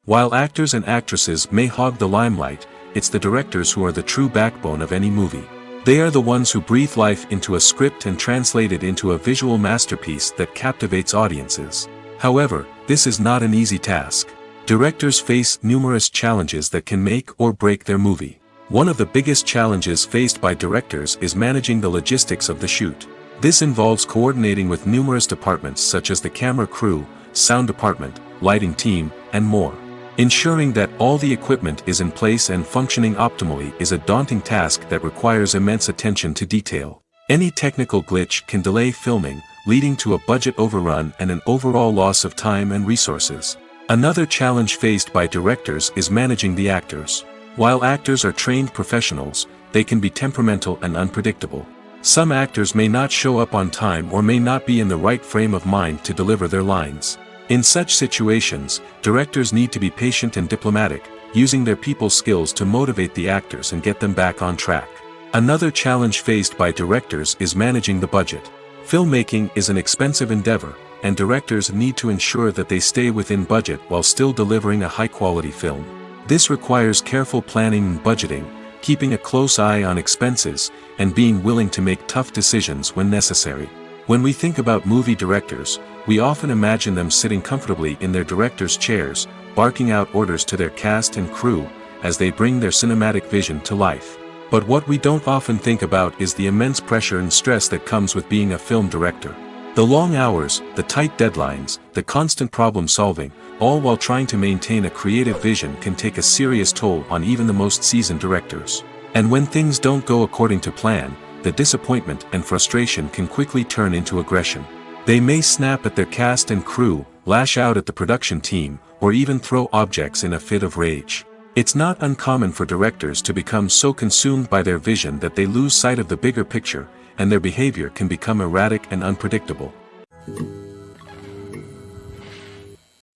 While actors and actresses may hog the limelight, it's the directors who are the true backbone of any movie. They are the ones who breathe life into a script and translate it into a visual masterpiece that captivates audiences. However, this is not an easy task. Directors face numerous challenges that can make or break their movie. One of the biggest challenges faced by directors is managing the logistics of the shoot. This involves coordinating with numerous departments such as the camera crew, sound department, lighting team, and more. Ensuring that all the equipment is in place and functioning optimally is a daunting task that requires immense attention to detail. Any technical glitch can delay filming, leading to a budget overrun and an overall loss of time and resources. Another challenge faced by directors is managing the actors. While actors are trained professionals, they can be temperamental and unpredictable. Some actors may not show up on time or may not be in the right frame of mind to deliver their lines. In such situations, directors need to be patient and diplomatic, using their people skills to motivate the actors and get them back on track. Another challenge faced by directors is managing the budget. Filmmaking is an expensive endeavor, and directors need to ensure that they stay within budget while still delivering a high-quality film. This requires careful planning and budgeting, keeping a close eye on expenses, and being willing to make tough decisions when necessary. When we think about movie directors, we often imagine them sitting comfortably in their director's chairs, barking out orders to their cast and crew, as they bring their cinematic vision to life. But what we don't often think about is the immense pressure and stress that comes with being a film director. The long hours, the tight deadlines, the constant problem solving, all while trying to maintain a creative vision can take a serious toll on even the most seasoned directors. And when things don't go according to plan, the disappointment and frustration can quickly turn into aggression. They may snap at their cast and crew, lash out at the production team, or even throw objects in a fit of rage. It's not uncommon for directors to become so consumed by their vision that they lose sight of the bigger picture, and their behavior can become erratic and unpredictable.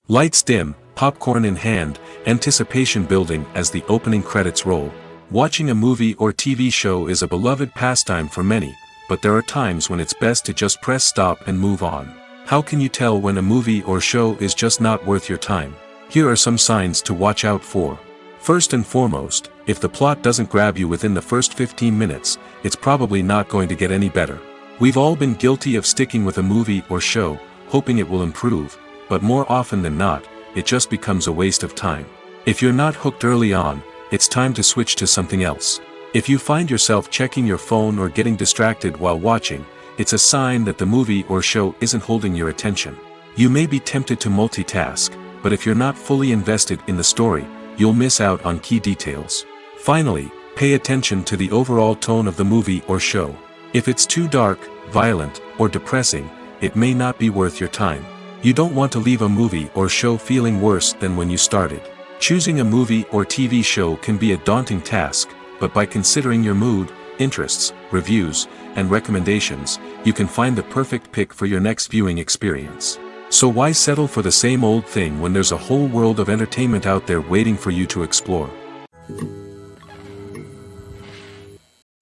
Lights dim, popcorn in hand, anticipation building as the opening credits roll. Watching a movie or TV show is a beloved pastime for many, but there are times when it's best to just press stop and move on. How can you tell when a movie or show is just not worth your time? Here are some signs to watch out for. First and foremost, if the plot doesn't grab you within the first 15 minutes, it's probably not going to get any better. We've all been guilty of sticking with a movie or show, hoping it will improve, but more often than not, it just becomes a waste of time. If you're not hooked early on, it's time to switch to something else. If you find yourself checking your phone or getting distracted while watching, it's a sign that the movie or show isn't holding your attention. You may be tempted to multitask, but if you're not fully invested in the story, you'll miss out on key details. Finally, pay attention to the overall tone of the movie or show. If it's too dark, violent, or depressing, it may not be worth your time. You don't want to leave a movie or show feeling worse than when you started. Choosing a movie or TV show can be a daunting task, but by considering your mood, interests, reviews, and recommendations, you can find the perfect pick for your next viewing experience. So why settle for the same old thing when there's a whole world of entertainment out there waiting for you to explore?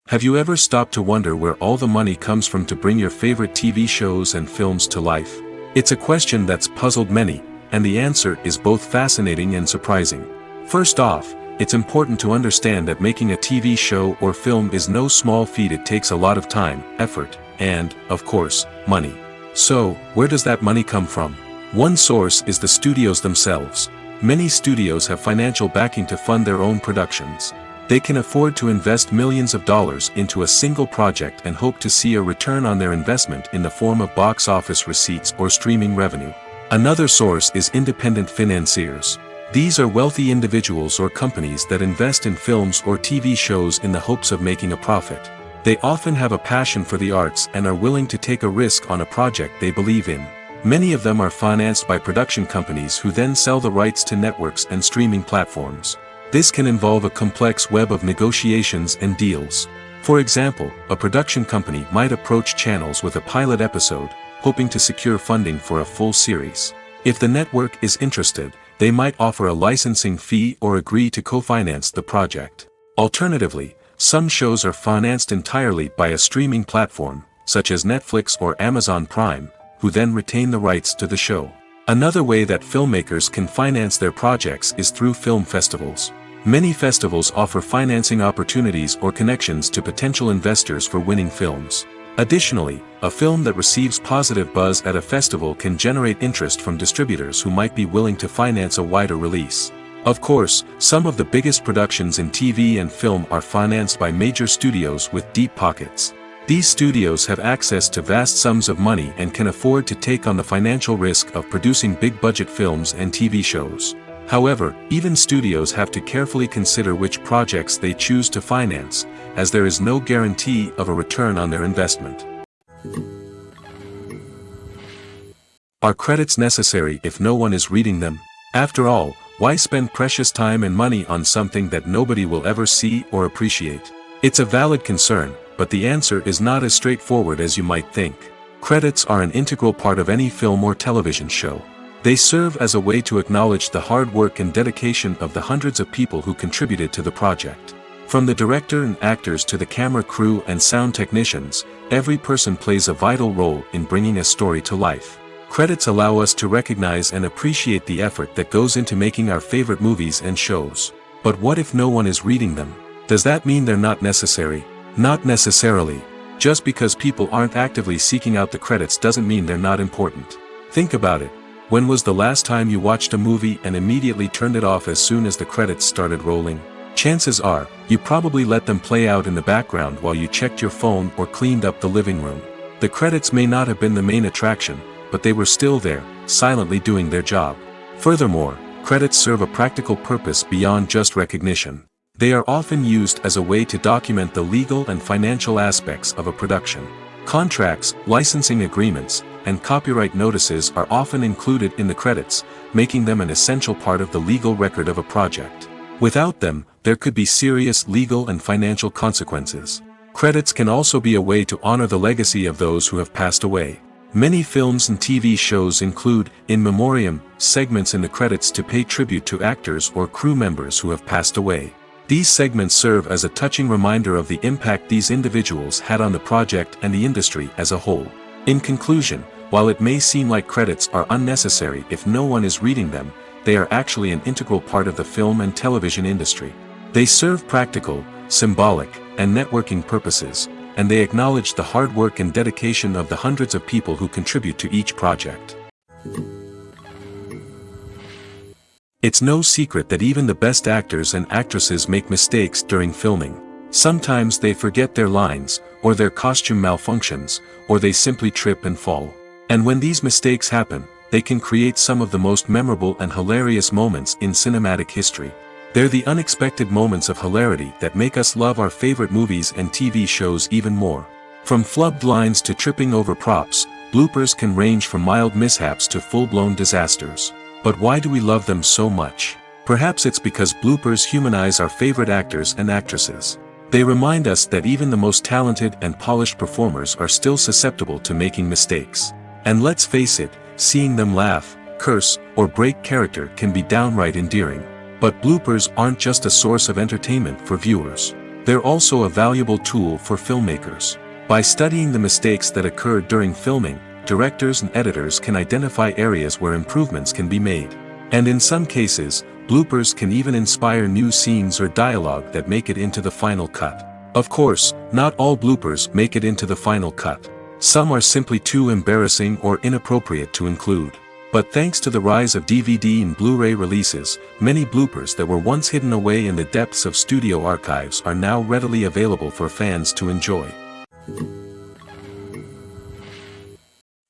Have you ever stopped to wonder where all the money comes from to bring your favorite TV shows and films to life? It's a question that's puzzled many, and the answer is both fascinating and surprising. First off, it's important to understand that making a TV show or film is no small feat. It takes a lot of time, effort, and, of course, money. So, where does that money come from? One source is the studios themselves. Many studios have financial backing to fund their own productions. They can afford to invest millions of dollars into a single project and hope to see a return on their investment in the form of box office receipts or streaming revenue. Another source is independent financiers. These are wealthy individuals or companies that invest in films or TV shows in the hopes of making a profit. They often have a passion for the arts and are willing to take a risk on a project they believe in. Many of them are financed by production companies who then sell the rights to networks and streaming platforms. This can involve a complex web of negotiations and deals. For example, a production company might approach channels with a pilot episode, hoping to secure funding for a full series. If the network is interested, they might offer a licensing fee or agree to co-finance the project. Alternatively, some shows are financed entirely by a streaming platform, such as Netflix or Amazon Prime, who then retain the rights to the show. Another way that filmmakers can finance their projects is through film festivals. Many festivals offer financing opportunities or connections to potential investors for winning films. Additionally, a film that receives positive buzz at a festival can generate interest from distributors who might be willing to finance a wider release. Of course, some of the biggest productions in TV and film are financed by major studios with deep pockets. These studios have access to vast sums of money and can afford to take on the financial risk of producing big-budget films and TV shows. However, even studios have to carefully consider which projects they choose to finance, as there is no guarantee of a return on their investment. Are credits necessary if no one is reading them? After all, why spend precious time and money on something that nobody will ever see or appreciate? It's a valid concern, but the answer is not as straightforward as you might think. Credits are an integral part of any film or television show. They serve as a way to acknowledge the hard work and dedication of the hundreds of people who contributed to the project. From the director and actors to the camera crew and sound technicians, every person plays a vital role in bringing a story to life. Credits allow us to recognize and appreciate the effort that goes into making our favorite movies and shows. But what if no one is reading them? Does that mean they're not necessary? Not necessarily. Just because people aren't actively seeking out the credits doesn't mean they're not important. Think about it. When was the last time you watched a movie and immediately turned it off as soon as the credits started rolling? Chances are, you probably let them play out in the background while you checked your phone or cleaned up the living room. The credits may not have been the main attraction, but they were still there, silently doing their job. Furthermore, credits serve a practical purpose beyond just recognition. They are often used as a way to document the legal and financial aspects of a production. Contracts, licensing agreements, and copyright notices are often included in the credits, making them an essential part of the legal record of a project. Without them, there could be serious legal and financial consequences. Credits can also be a way to honor the legacy of those who have passed away. Many films and TV shows include, in memoriam, segments in the credits to pay tribute to actors or crew members who have passed away. These segments serve as a touching reminder of the impact these individuals had on the project and the industry as a whole. In conclusion, while it may seem like credits are unnecessary if no one is reading them, they are actually an integral part of the film and television industry. They serve practical, symbolic, and networking purposes, and they acknowledge the hard work and dedication of the hundreds of people who contribute to each project. It's no secret that even the best actors and actresses make mistakes during filming. Sometimes they forget their lines, or their costume malfunctions, or they simply trip and fall. And when these mistakes happen, they can create some of the most memorable and hilarious moments in cinematic history. They're the unexpected moments of hilarity that make us love our favorite movies and TV shows even more. From flubbed lines to tripping over props, bloopers can range from mild mishaps to full-blown disasters. But why do we love them so much? Perhaps it's because bloopers humanize our favorite actors and actresses. They remind us that even the most talented and polished performers are still susceptible to making mistakes. And let's face it, seeing them laugh, curse, or break character can be downright endearing. But bloopers aren't just a source of entertainment for viewers. They're also a valuable tool for filmmakers. By studying the mistakes that occur during filming, directors and editors can identify areas where improvements can be made. And in some cases, bloopers can even inspire new scenes or dialogue that make it into the final cut. Of course, not all bloopers make it into the final cut. Some are simply too embarrassing or inappropriate to include. But thanks to the rise of DVD and Blu-ray releases, many bloopers that were once hidden away in the depths of studio archives are now readily available for fans to enjoy.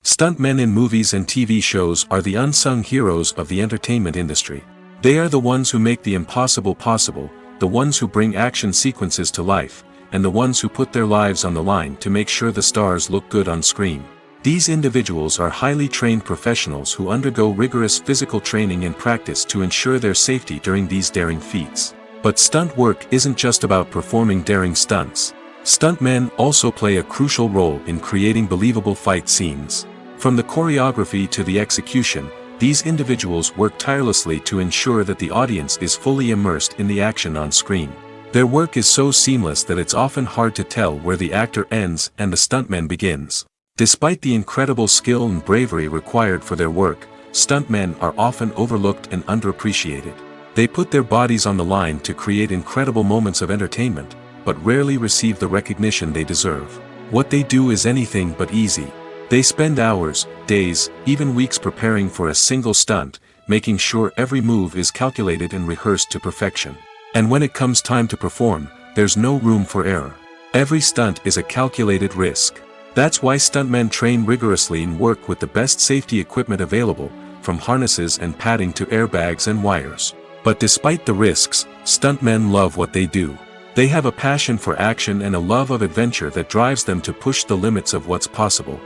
Stuntmen in movies and TV shows are the unsung heroes of the entertainment industry. They are the ones who make the impossible possible, the ones who bring action sequences to life, and the ones who put their lives on the line to make sure the stars look good on screen. These individuals are highly trained professionals who undergo rigorous physical training and practice to ensure their safety during these daring feats. But stunt work isn't just about performing daring stunts. Stuntmen also play a crucial role in creating believable fight scenes. From the choreography to the execution, these individuals work tirelessly to ensure that the audience is fully immersed in the action on screen. Their work is so seamless that it's often hard to tell where the actor ends and the stuntman begins. Despite the incredible skill and bravery required for their work, stuntmen are often overlooked and underappreciated. They put their bodies on the line to create incredible moments of entertainment, but rarely receive the recognition they deserve. What they do is anything but easy. They spend hours, days, even weeks preparing for a single stunt, making sure every move is calculated and rehearsed to perfection. And when it comes time to perform, there's no room for error. Every stunt is a calculated risk. That's why stuntmen train rigorously and work with the best safety equipment available, from harnesses and padding to airbags and wires. But despite the risks, stuntmen love what they do. They have a passion for action and a love of adventure that drives them to push the limits of what's possible.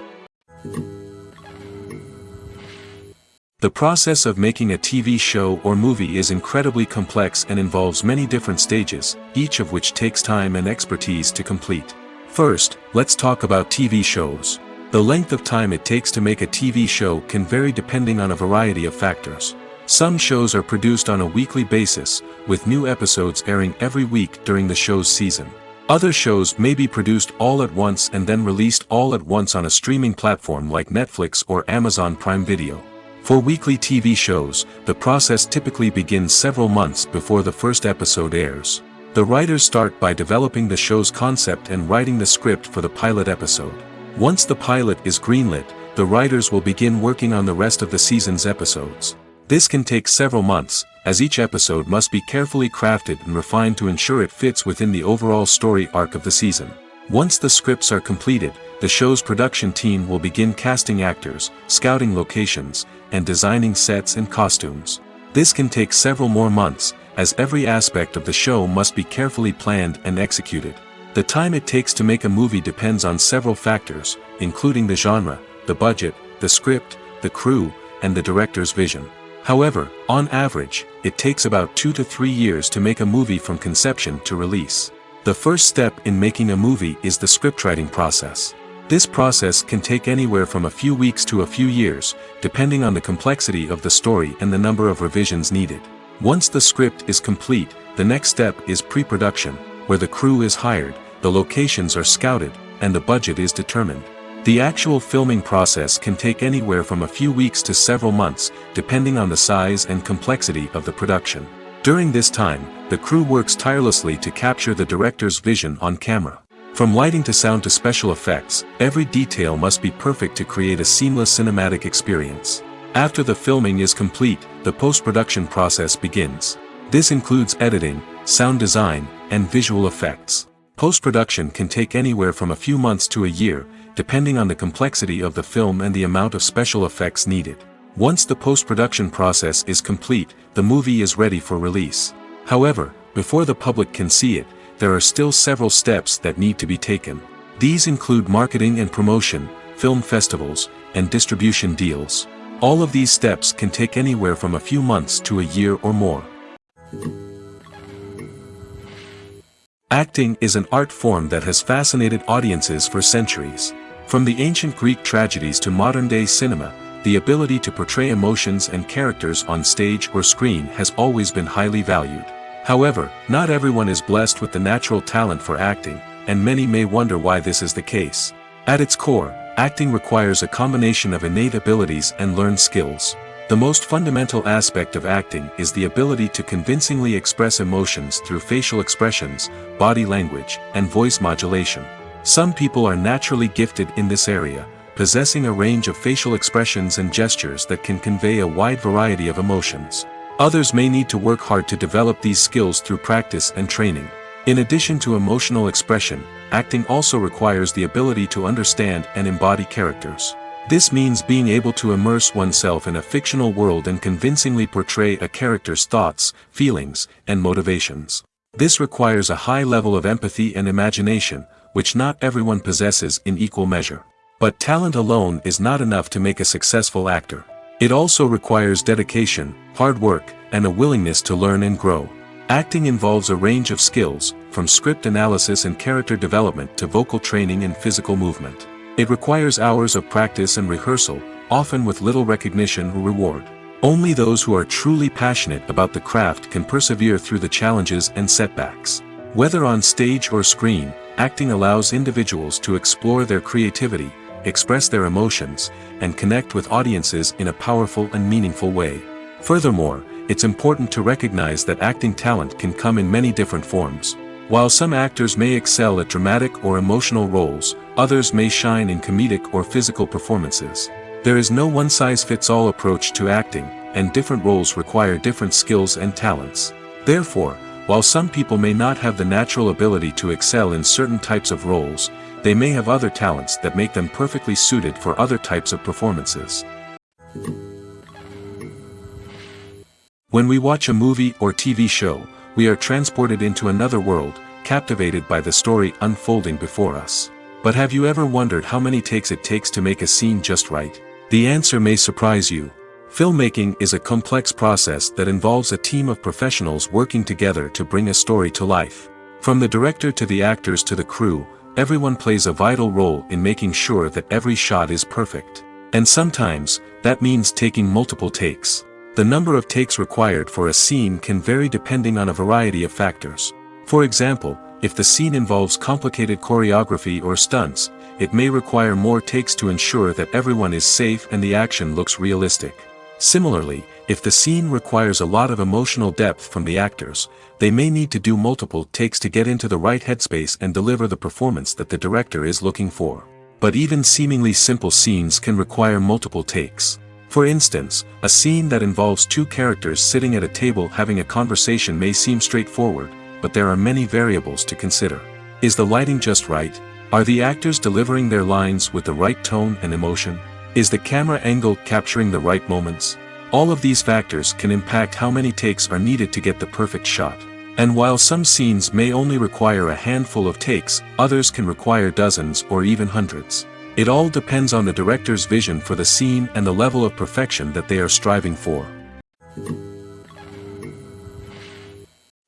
The process of making a TV show or movie is incredibly complex and involves many different stages, each of which takes time and expertise to complete. First, let's talk about TV shows. The length of time it takes to make a TV show can vary depending on a variety of factors. Some shows are produced on a weekly basis, with new episodes airing every week during the show's season. Other shows may be produced all at once and then released all at once on a streaming platform like Netflix or Amazon Prime Video. For weekly TV shows, the process typically begins several months before the first episode airs. The writers start by developing the show's concept and writing the script for the pilot episode. Once the pilot is greenlit, the writers will begin working on the rest of the season's episodes. This can take several months, as each episode must be carefully crafted and refined to ensure it fits within the overall story arc of the season. Once the scripts are completed, the show's production team will begin casting actors, scouting locations, and designing sets and costumes. This can take several more months, as every aspect of the show must be carefully planned and executed. The time it takes to make a movie depends on several factors, including the genre, the budget, the script, the crew, and the director's vision. However, on average, it takes about 2 to 3 years to make a movie from conception to release. The first step in making a movie is the scriptwriting process. This process can take anywhere from a few weeks to a few years, depending on the complexity of the story and the number of revisions needed. Once the script is complete, the next step is pre-production, where the crew is hired, the locations are scouted, and the budget is determined. The actual filming process can take anywhere from a few weeks to several months, depending on the size and complexity of the production. During this time, the crew works tirelessly to capture the director's vision on camera. From lighting to sound to special effects, every detail must be perfect to create a seamless cinematic experience. After the filming is complete, the post-production process begins. This includes editing, sound design, and visual effects. Post-production can take anywhere from a few months to a year, depending on the complexity of the film and the amount of special effects needed. Once the post-production process is complete, the movie is ready for release. However, before the public can see it, there are still several steps that need to be taken. These include marketing and promotion, film festivals, and distribution deals. All of these steps can take anywhere from a few months to a year or more. Acting is an art form that has fascinated audiences for centuries. From the ancient Greek tragedies to modern-day cinema, the ability to portray emotions and characters on stage or screen has always been highly valued. However, not everyone is blessed with the natural talent for acting, and many may wonder why this is the case. At its core, acting requires a combination of innate abilities and learned skills. The most fundamental aspect of acting is the ability to convincingly express emotions through facial expressions, body language, and voice modulation. Some people are naturally gifted in this area, possessing a range of facial expressions and gestures that can convey a wide variety of emotions. Others may need to work hard to develop these skills through practice and training. In addition to emotional expression, acting also requires the ability to understand and embody characters. This means being able to immerse oneself in a fictional world and convincingly portray a character's thoughts, feelings, and motivations. This requires a high level of empathy and imagination, which not everyone possesses in equal measure. But talent alone is not enough to make a successful actor. It also requires dedication, hard work, and a willingness to learn and grow. Acting involves a range of skills, from script analysis and character development to vocal training and physical movement. It requires hours of practice and rehearsal, often with little recognition or reward. Only those who are truly passionate about the craft can persevere through the challenges and setbacks. Whether on stage or screen, acting allows individuals to explore their creativity, express their emotions, and connect with audiences in a powerful and meaningful way. Furthermore, it's important to recognize that acting talent can come in many different forms. While some actors may excel at dramatic or emotional roles, others may shine in comedic or physical performances. There is no one-size-fits-all approach to acting, and different roles require different skills and talents. Therefore, while some people may not have the natural ability to excel in certain types of roles, they may have other talents that make them perfectly suited for other types of performances. When we watch a movie or TV show, we are transported into another world, captivated by the story unfolding before us. But have you ever wondered how many takes it takes to make a scene just right? The answer may surprise you. Filmmaking is a complex process that involves a team of professionals working together to bring a story to life. From the director to the actors to the crew, everyone plays a vital role in making sure that every shot is perfect. And sometimes, that means taking multiple takes. The number of takes required for a scene can vary depending on a variety of factors. For example, if the scene involves complicated choreography or stunts, it may require more takes to ensure that everyone is safe and the action looks realistic. Similarly, if the scene requires a lot of emotional depth from the actors, they may need to do multiple takes to get into the right headspace and deliver the performance that the director is looking for. But even seemingly simple scenes can require multiple takes. For instance, a scene that involves two characters sitting at a table having a conversation may seem straightforward, but there are many variables to consider. Is the lighting just right? Are the actors delivering their lines with the right tone and emotion? Is the camera angle capturing the right moments? All of these factors can impact how many takes are needed to get the perfect shot. And while some scenes may only require a handful of takes, others can require dozens or even hundreds. It all depends on the director's vision for the scene and the level of perfection that they are striving for.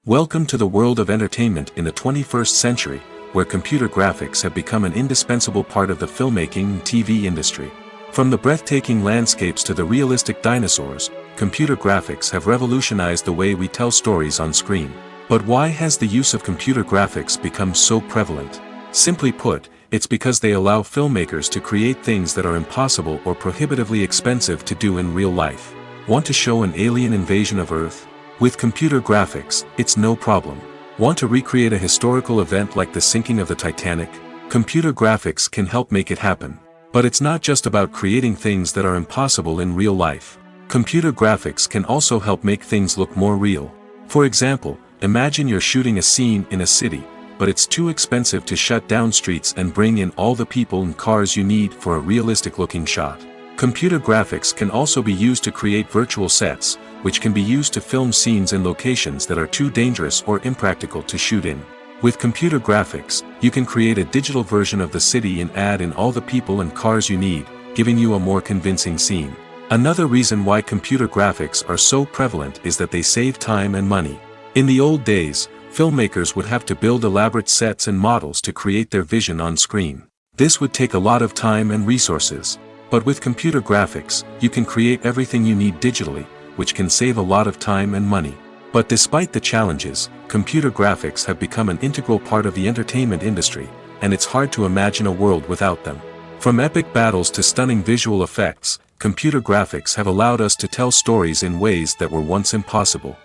Welcome to the world of entertainment in the 21st century, where computer graphics have become an indispensable part of the filmmaking and TV industry. From the breathtaking landscapes to the realistic dinosaurs, computer graphics have revolutionized the way we tell stories on screen. But why has the use of computer graphics become so prevalent? Simply put, it's because they allow filmmakers to create things that are impossible or prohibitively expensive to do in real life. Want to show an alien invasion of Earth? With computer graphics, it's no problem. Want to recreate a historical event like the sinking of the Titanic? Computer graphics can help make it happen. But it's not just about creating things that are impossible in real life. Computer graphics can also help make things look more real. For example, imagine you're shooting a scene in a city, but it's too expensive to shut down streets and bring in all the people and cars you need for a realistic-looking shot. Computer graphics can also be used to create virtual sets, which can be used to film scenes in locations that are too dangerous or impractical to shoot in. With computer graphics, you can create a digital version of the city and add in all the people and cars you need, giving you a more convincing scene. Another reason why computer graphics are so prevalent is that they save time and money. In the old days, filmmakers would have to build elaborate sets and models to create their vision on screen. This would take a lot of time and resources. But with computer graphics, you can create everything you need digitally, which can save a lot of time and money. But despite the challenges, computer graphics have become an integral part of the entertainment industry, and it's hard to imagine a world without them. From epic battles to stunning visual effects, computer graphics have allowed us to tell stories in ways that were once impossible.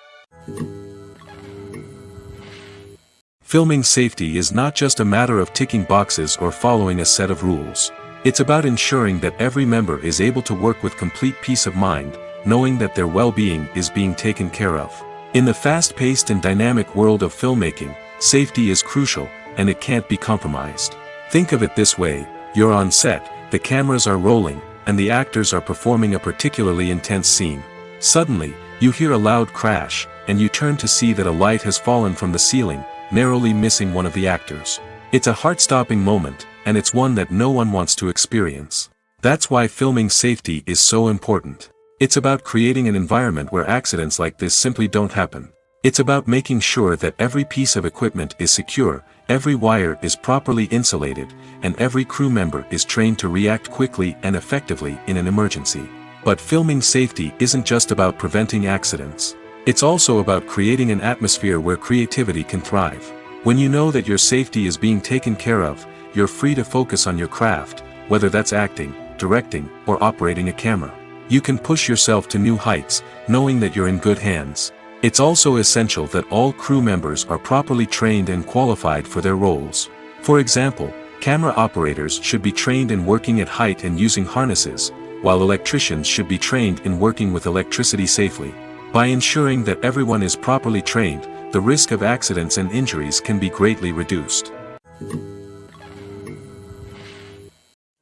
Filming safety is not just a matter of ticking boxes or following a set of rules. It's about ensuring that every member is able to work with complete peace of mind, knowing that their well-being is being taken care of. In the fast-paced and dynamic world of filmmaking, safety is crucial, and it can't be compromised. Think of it this way: you're on set, the cameras are rolling, and the actors are performing a particularly intense scene. Suddenly, you hear a loud crash, and you turn to see that a light has fallen from the ceiling, narrowly missing one of the actors. It's a heart-stopping moment, and it's one that no one wants to experience. That's why filming safety is so important. It's about creating an environment where accidents like this simply don't happen. It's about making sure that every piece of equipment is secure, every wire is properly insulated, and every crew member is trained to react quickly and effectively in an emergency. But filming safety isn't just about preventing accidents. It's also about creating an atmosphere where creativity can thrive. When you know that your safety is being taken care of, you're free to focus on your craft, whether that's acting, directing, or operating a camera. You can push yourself to new heights, knowing that you're in good hands. It's also essential that all crew members are properly trained and qualified for their roles. For example, camera operators should be trained in working at height and using harnesses, while electricians should be trained in working with electricity safely. By ensuring that everyone is properly trained, the risk of accidents and injuries can be greatly reduced.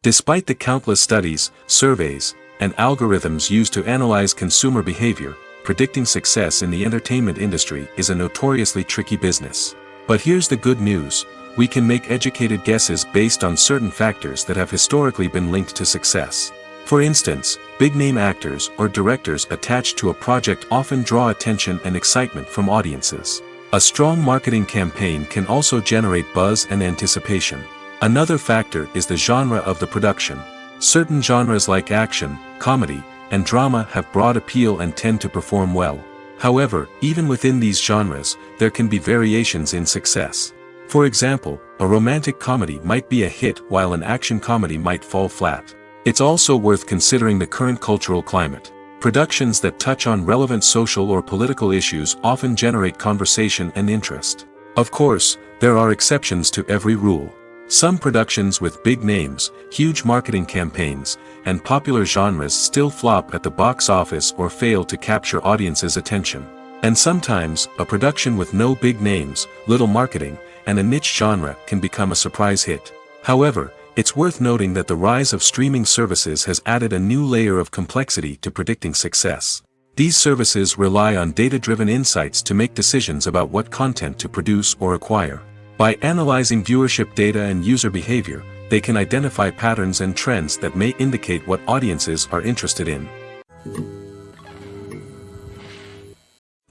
Despite the countless studies, surveys, and algorithms used to analyze consumer behavior, predicting success in the entertainment industry is a notoriously tricky business. But here's the good news: we can make educated guesses based on certain factors that have historically been linked to success. For instance, big-name actors or directors attached to a project often draw attention and excitement from audiences. A strong marketing campaign can also generate buzz and anticipation. Another factor is the genre of the production. Certain genres like action, comedy, and drama have broad appeal and tend to perform well. However, even within these genres, there can be variations in success. For example, a romantic comedy might be a hit while an action comedy might fall flat. It's also worth considering the current cultural climate. Productions that touch on relevant social or political issues often generate conversation and interest. Of course, there are exceptions to every rule. Some productions with big names, huge marketing campaigns, and popular genres still flop at the box office or fail to capture audiences' attention. And sometimes, a production with no big names, little marketing, and a niche genre can become a surprise hit. However, it's worth noting that the rise of streaming services has added a new layer of complexity to predicting success. These services rely on data-driven insights to make decisions about what content to produce or acquire. By analyzing viewership data and user behavior, they can identify patterns and trends that may indicate what audiences are interested in.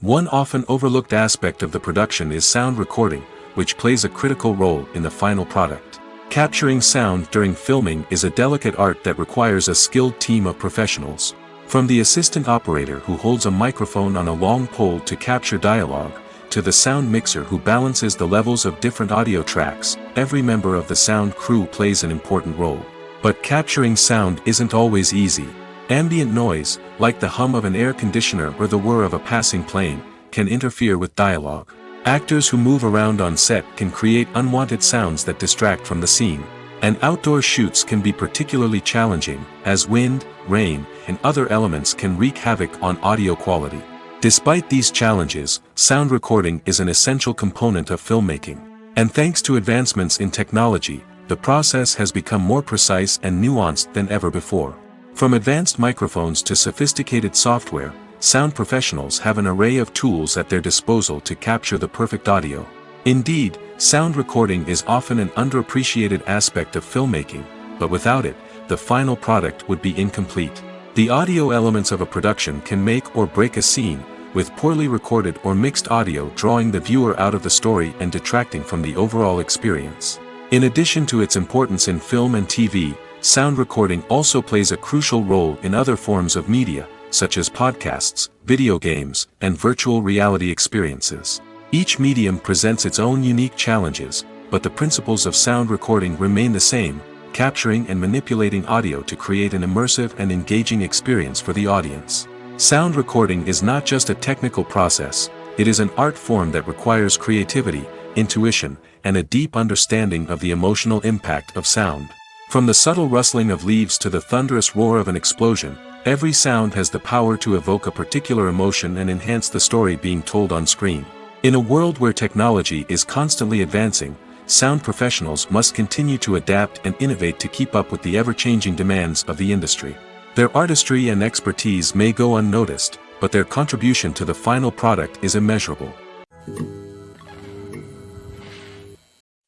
One often overlooked aspect of the production is sound recording, which plays a critical role in the final product. Capturing sound during filming is a delicate art that requires a skilled team of professionals. From the assistant operator who holds a microphone on a long pole to capture dialogue, to the sound mixer who balances the levels of different audio tracks, every member of the sound crew plays an important role. But capturing sound isn't always easy. Ambient noise, like the hum of an air conditioner or the whir of a passing plane, can interfere with dialogue. Actors who move around on set can create unwanted sounds that distract from the scene. And outdoor shoots can be particularly challenging, as wind, rain, and other elements can wreak havoc on audio quality. Despite these challenges, sound recording is an essential component of filmmaking. And thanks to advancements in technology, the process has become more precise and nuanced than ever before. From advanced microphones to sophisticated software, sound professionals have an array of tools at their disposal to capture the perfect audio. Indeed, sound recording is often an underappreciated aspect of filmmaking, but without it, the final product would be incomplete. The audio elements of a production can make or break a scene, with poorly recorded or mixed audio drawing the viewer out of the story and detracting from the overall experience. In addition to its importance in film and TV, sound recording also plays a crucial role in other forms of media, such as podcasts, video games, and virtual reality experiences. Each medium presents its own unique challenges, but the principles of sound recording remain the same: capturing and manipulating audio to create an immersive and engaging experience for the audience. Sound recording is not just a technical process, it is an art form that requires creativity, intuition, and a deep understanding of the emotional impact of sound. From the subtle rustling of leaves to the thunderous roar of an explosion, every sound has the power to evoke a particular emotion and enhance the story being told on screen. In a world where technology is constantly advancing, sound professionals must continue to adapt and innovate to keep up with the ever-changing demands of the industry. Their artistry and expertise may go unnoticed, but their contribution to the final product is immeasurable.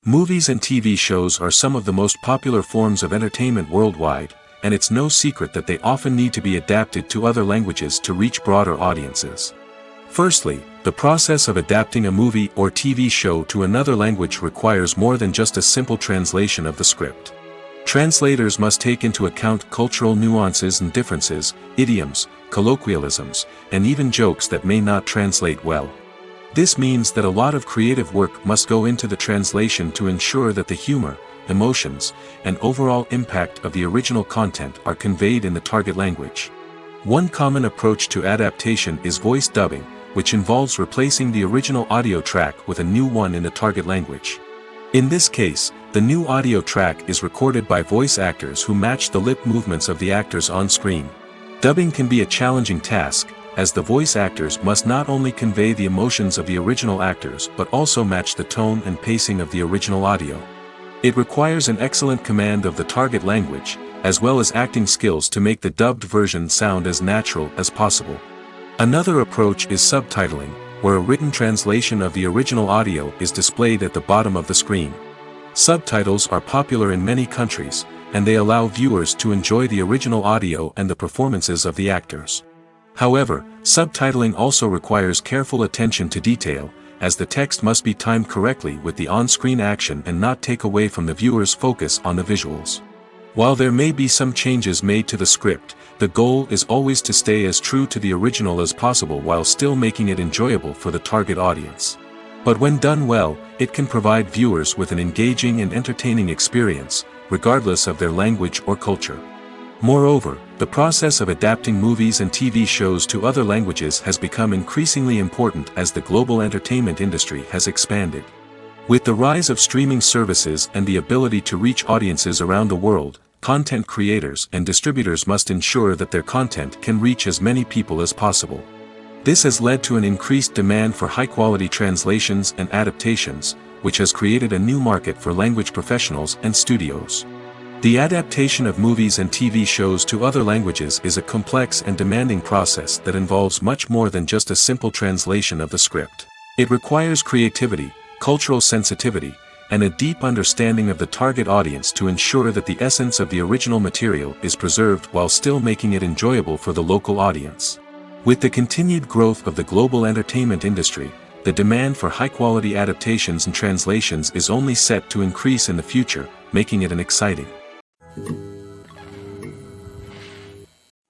Movies and TV shows are some of the most popular forms of entertainment worldwide, and it's no secret that they often need to be adapted to other languages to reach broader audiences. Firstly, the process of adapting a movie or TV show to another language requires more than just a simple translation of the script. Translators must take into account cultural nuances and differences, idioms, colloquialisms, and even jokes that may not translate well. This means that a lot of creative work must go into the translation to ensure that the humor, emotions, and overall impact of the original content are conveyed in the target language. One common approach to adaptation is voice dubbing, which involves replacing the original audio track with a new one in the target language. In this case, the new audio track is recorded by voice actors who match the lip movements of the actors on screen. Dubbing can be a challenging task, as the voice actors must not only convey the emotions of the original actors but also match the tone and pacing of the original audio. It requires an excellent command of the target language, as well as acting skills to make the dubbed version sound as natural as possible. Another approach is subtitling, where a written translation of the original audio is displayed at the bottom of the screen. Subtitles are popular in many countries, and they allow viewers to enjoy the original audio and the performances of the actors. However, subtitling also requires careful attention to detail, as the text must be timed correctly with the on-screen action and not take away from the viewer's focus on the visuals. While there may be some changes made to the script, the goal is always to stay as true to the original as possible while still making it enjoyable for the target audience. But when done well, it can provide viewers with an engaging and entertaining experience, regardless of their language or culture. Moreover, the process of adapting movies and TV shows to other languages has become increasingly important as the global entertainment industry has expanded. With the rise of streaming services and the ability to reach audiences around the world, content creators and distributors must ensure that their content can reach as many people as possible. This has led to an increased demand for high-quality translations and adaptations, which has created a new market for language professionals and studios. The adaptation of movies and TV shows to other languages is a complex and demanding process that involves much more than just a simple translation of the script. It requires creativity, cultural sensitivity, and a deep understanding of the target audience to ensure that the essence of the original material is preserved while still making it enjoyable for the local audience. With the continued growth of the global entertainment industry, the demand for high-quality adaptations and translations is only set to increase in the future, making it an exciting.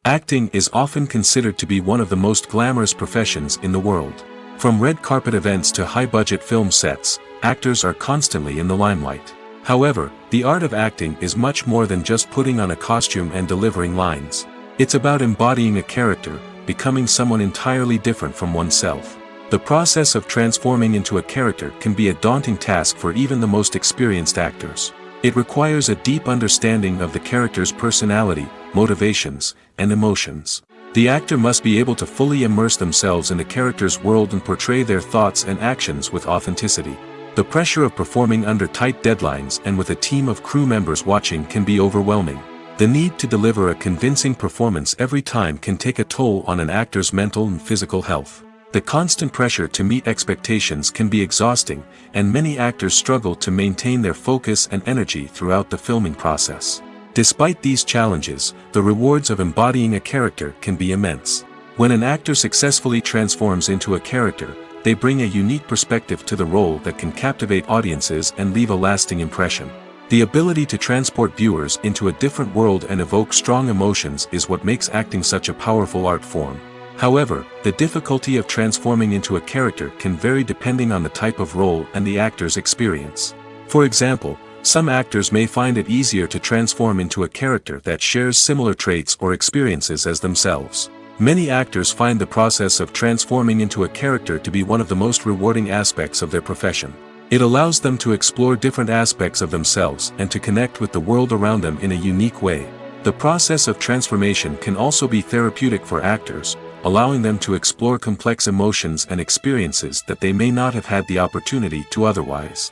Acting is often considered to be one of the most glamorous professions in the world. From red carpet events to high-budget film sets, actors are constantly in the limelight. However, the art of acting is much more than just putting on a costume and delivering lines. It's about embodying a character, becoming someone entirely different from oneself. The process of transforming into a character can be a daunting task for even the most experienced actors. It requires a deep understanding of the character's personality, motivations, and emotions. The actor must be able to fully immerse themselves in the character's world and portray their thoughts and actions with authenticity. The pressure of performing under tight deadlines and with a team of crew members watching can be overwhelming. The need to deliver a convincing performance every time can take a toll on an actor's mental and physical health. The constant pressure to meet expectations can be exhausting, and many actors struggle to maintain their focus and energy throughout the filming process. Despite these challenges, the rewards of embodying a character can be immense. When an actor successfully transforms into a character, they bring a unique perspective to the role that can captivate audiences and leave a lasting impression. The ability to transport viewers into a different world and evoke strong emotions is what makes acting such a powerful art form. However, the difficulty of transforming into a character can vary depending on the type of role and the actor's experience. For example, some actors may find it easier to transform into a character that shares similar traits or experiences as themselves. Many actors find the process of transforming into a character to be one of the most rewarding aspects of their profession. It allows them to explore different aspects of themselves and to connect with the world around them in a unique way. The process of transformation can also be therapeutic for actors, allowing them to explore complex emotions and experiences that they may not have had the opportunity to otherwise.